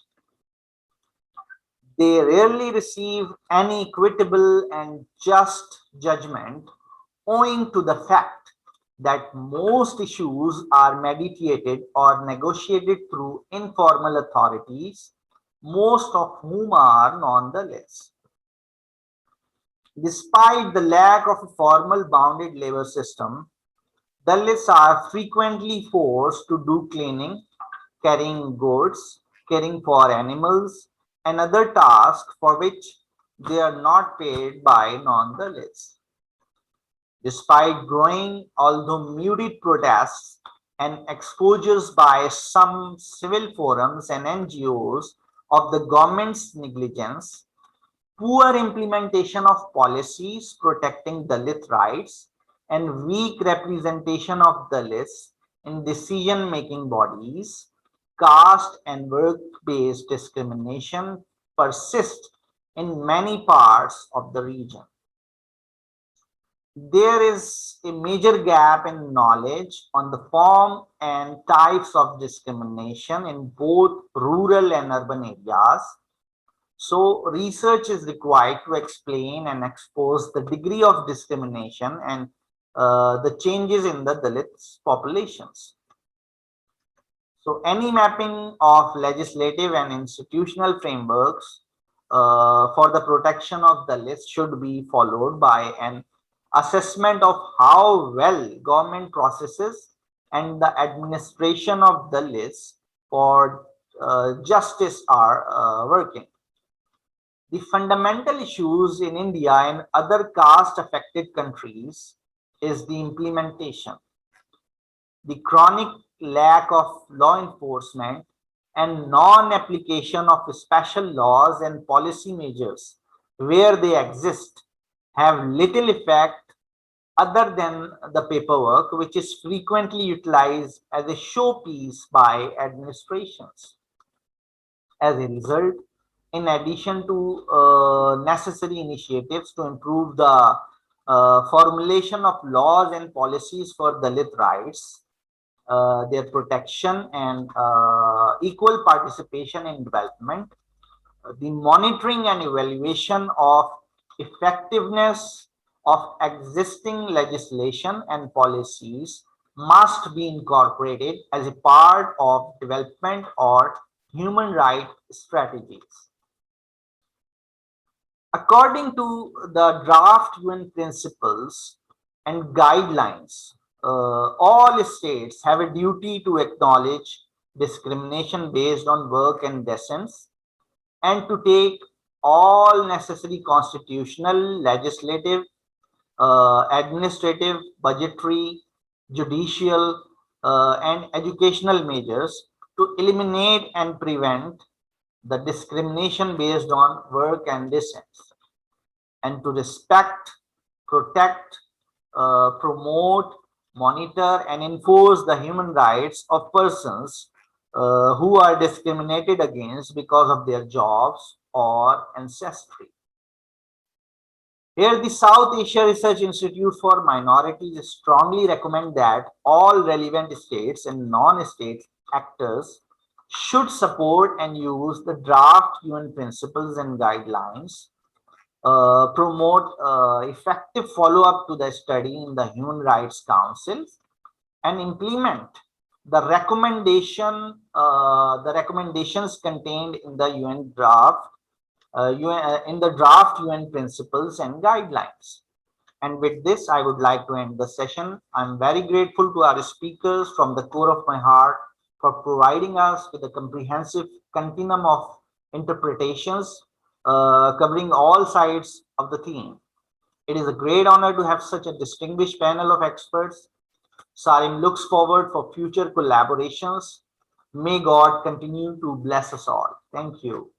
They rarely receive any equitable and just judgment owing to the fact that most issues are mediated or negotiated through informal authorities, most of whom are non-Dalits. Despite the lack of a formal bounded labor system, Dalits are frequently forced to do cleaning, carrying goods, caring for animals, and other tasks for which they are not paid by non-Dalits. Despite growing, although muted protests and exposures by some civil forums and NGOs of the government's negligence, poor implementation of policies protecting Dalit rights, and weak representation of Dalits in decision-making bodies, caste and work-based discrimination persist in many parts of the region. There is a major gap in knowledge on the form and types of discrimination in both rural and urban areas. So research is required to explain and expose the degree of discrimination and the changes in the Dalit populations. So any mapping of legislative and institutional frameworks for the protection of Dalits should be followed by an assessment of how well government processes and the administration of Dalits for justice are working. The fundamental issues in India and other caste affected countries is the implementation, the chronic lack of law enforcement and non-application of special laws and policy measures where they exist have little effect other than the paperwork, which is frequently utilized as a showpiece by administrations. As a result, in addition to necessary initiatives to improve the formulation of laws and policies for Dalit rights, their protection and equal participation in development, the monitoring and evaluation of effectiveness of existing legislation and policies must be incorporated as a part of development or human rights strategies. According to the draft UN principles and guidelines, all states have a duty to acknowledge discrimination based on work and descent and to take all necessary constitutional, legislative, administrative, budgetary, judicial, and educational measures to eliminate and prevent the discrimination based on work and descent, and to respect, protect, promote, monitor, and enforce the human rights of persons who are discriminated against because of their jobs or ancestry. Here, the South Asia Research Institute for Minorities strongly recommend that all relevant states and non-state actors should support and use the draft UN principles and guidelines, promote effective follow-up to the study in the Human Rights Council, and implement the recommendations contained in the UN draft UN principles and guidelines. And with this, I would like to end the session. I'm very grateful to our speakers from the core of my heart for providing us with a comprehensive continuum of interpretations covering all sides of the theme. It is a great honor to have such a distinguished panel of experts. Salim looks forward for future collaborations. May God continue to bless us all. Thank you.